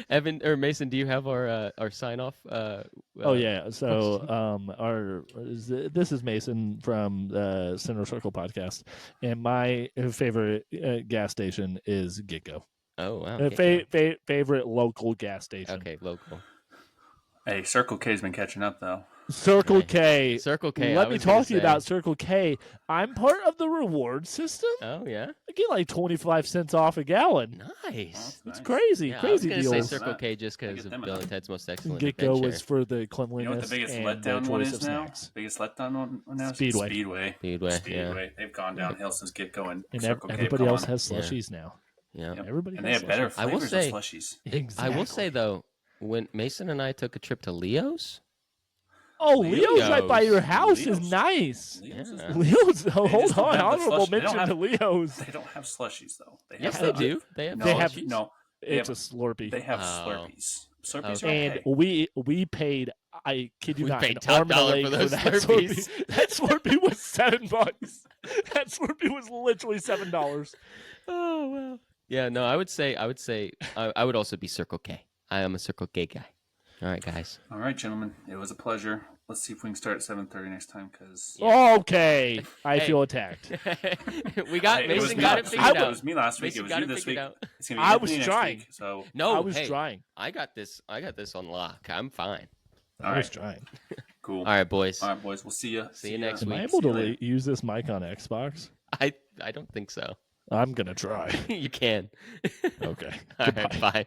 Evan or Mason, do you have our sign off? Oh yeah. So this is Mason from the Center Circle podcast, and my favorite gas station is Gitgo. Oh wow. Favorite local gas station. Okay, local. Hey, Circle K's been catching up though. Circle Okay. K. Circle K. Let I me was gonna talk to you say- about Circle K. I'm part of the reward system. Oh yeah. I get like 25 cents off a gallon. Nice. It's crazy, Yeah, I was crazy gonna say deals. Circle K just because get of them Bill enough. and Ted's Most Excellent Gitgo Adventure. was for the You cleanliness know what the biggest and letdown the one choice is of now? snacks. Biggest letdown one now? Speedway. Speedway. Yeah. They've gone downhill since Gitgo and And Circle K. everybody come else on. has Yeah. slushies now. Yeah. Yep. Everybody And has they have better slushies. I will flavors say- of slushies. Exactly. I will say though, when Mason and I took a trip to Leo's, Oh, Leo's right by your house Leo's. is nice. Leo's is- Yeah. Leo's. Oh, They hold just don't on. have the Honorable slush- they don't mention to Leo's. They don't have slushies though. They have yes, they the- do. They have. No, They have- slushies. no. It's have- a Slurpee. They have Oh. Slurpees. Slurpees Okay. are And okay. we paid. I kid you We not. paid an top arm and a dollar leg for those that Slurpees. Slurpee. That Slurpee was $7. That Slurpee was literally $7. Oh wow. Yeah. No, I would say I would also be Circle K. I am a Circle K guy. All right, guys. All right, gentlemen. It was a pleasure. Let's see if we can start at 7:30 next time because Okay, I Hey. feel attacked. We got it was Mason me got last it week. figured It out. was me last week. Mason It was got you it this week. figured out. It's gonna be I Anthony was next trying. week, so No, I was hey, trying. I got this on lock. I'm fine. all I was right, trying. cool. All right, boys. All right, boys. We'll see you. See you next Am I week. able to See you later. use this mic on Xbox? I don't think so. I'm gonna try. You can. Okay. All right, bye.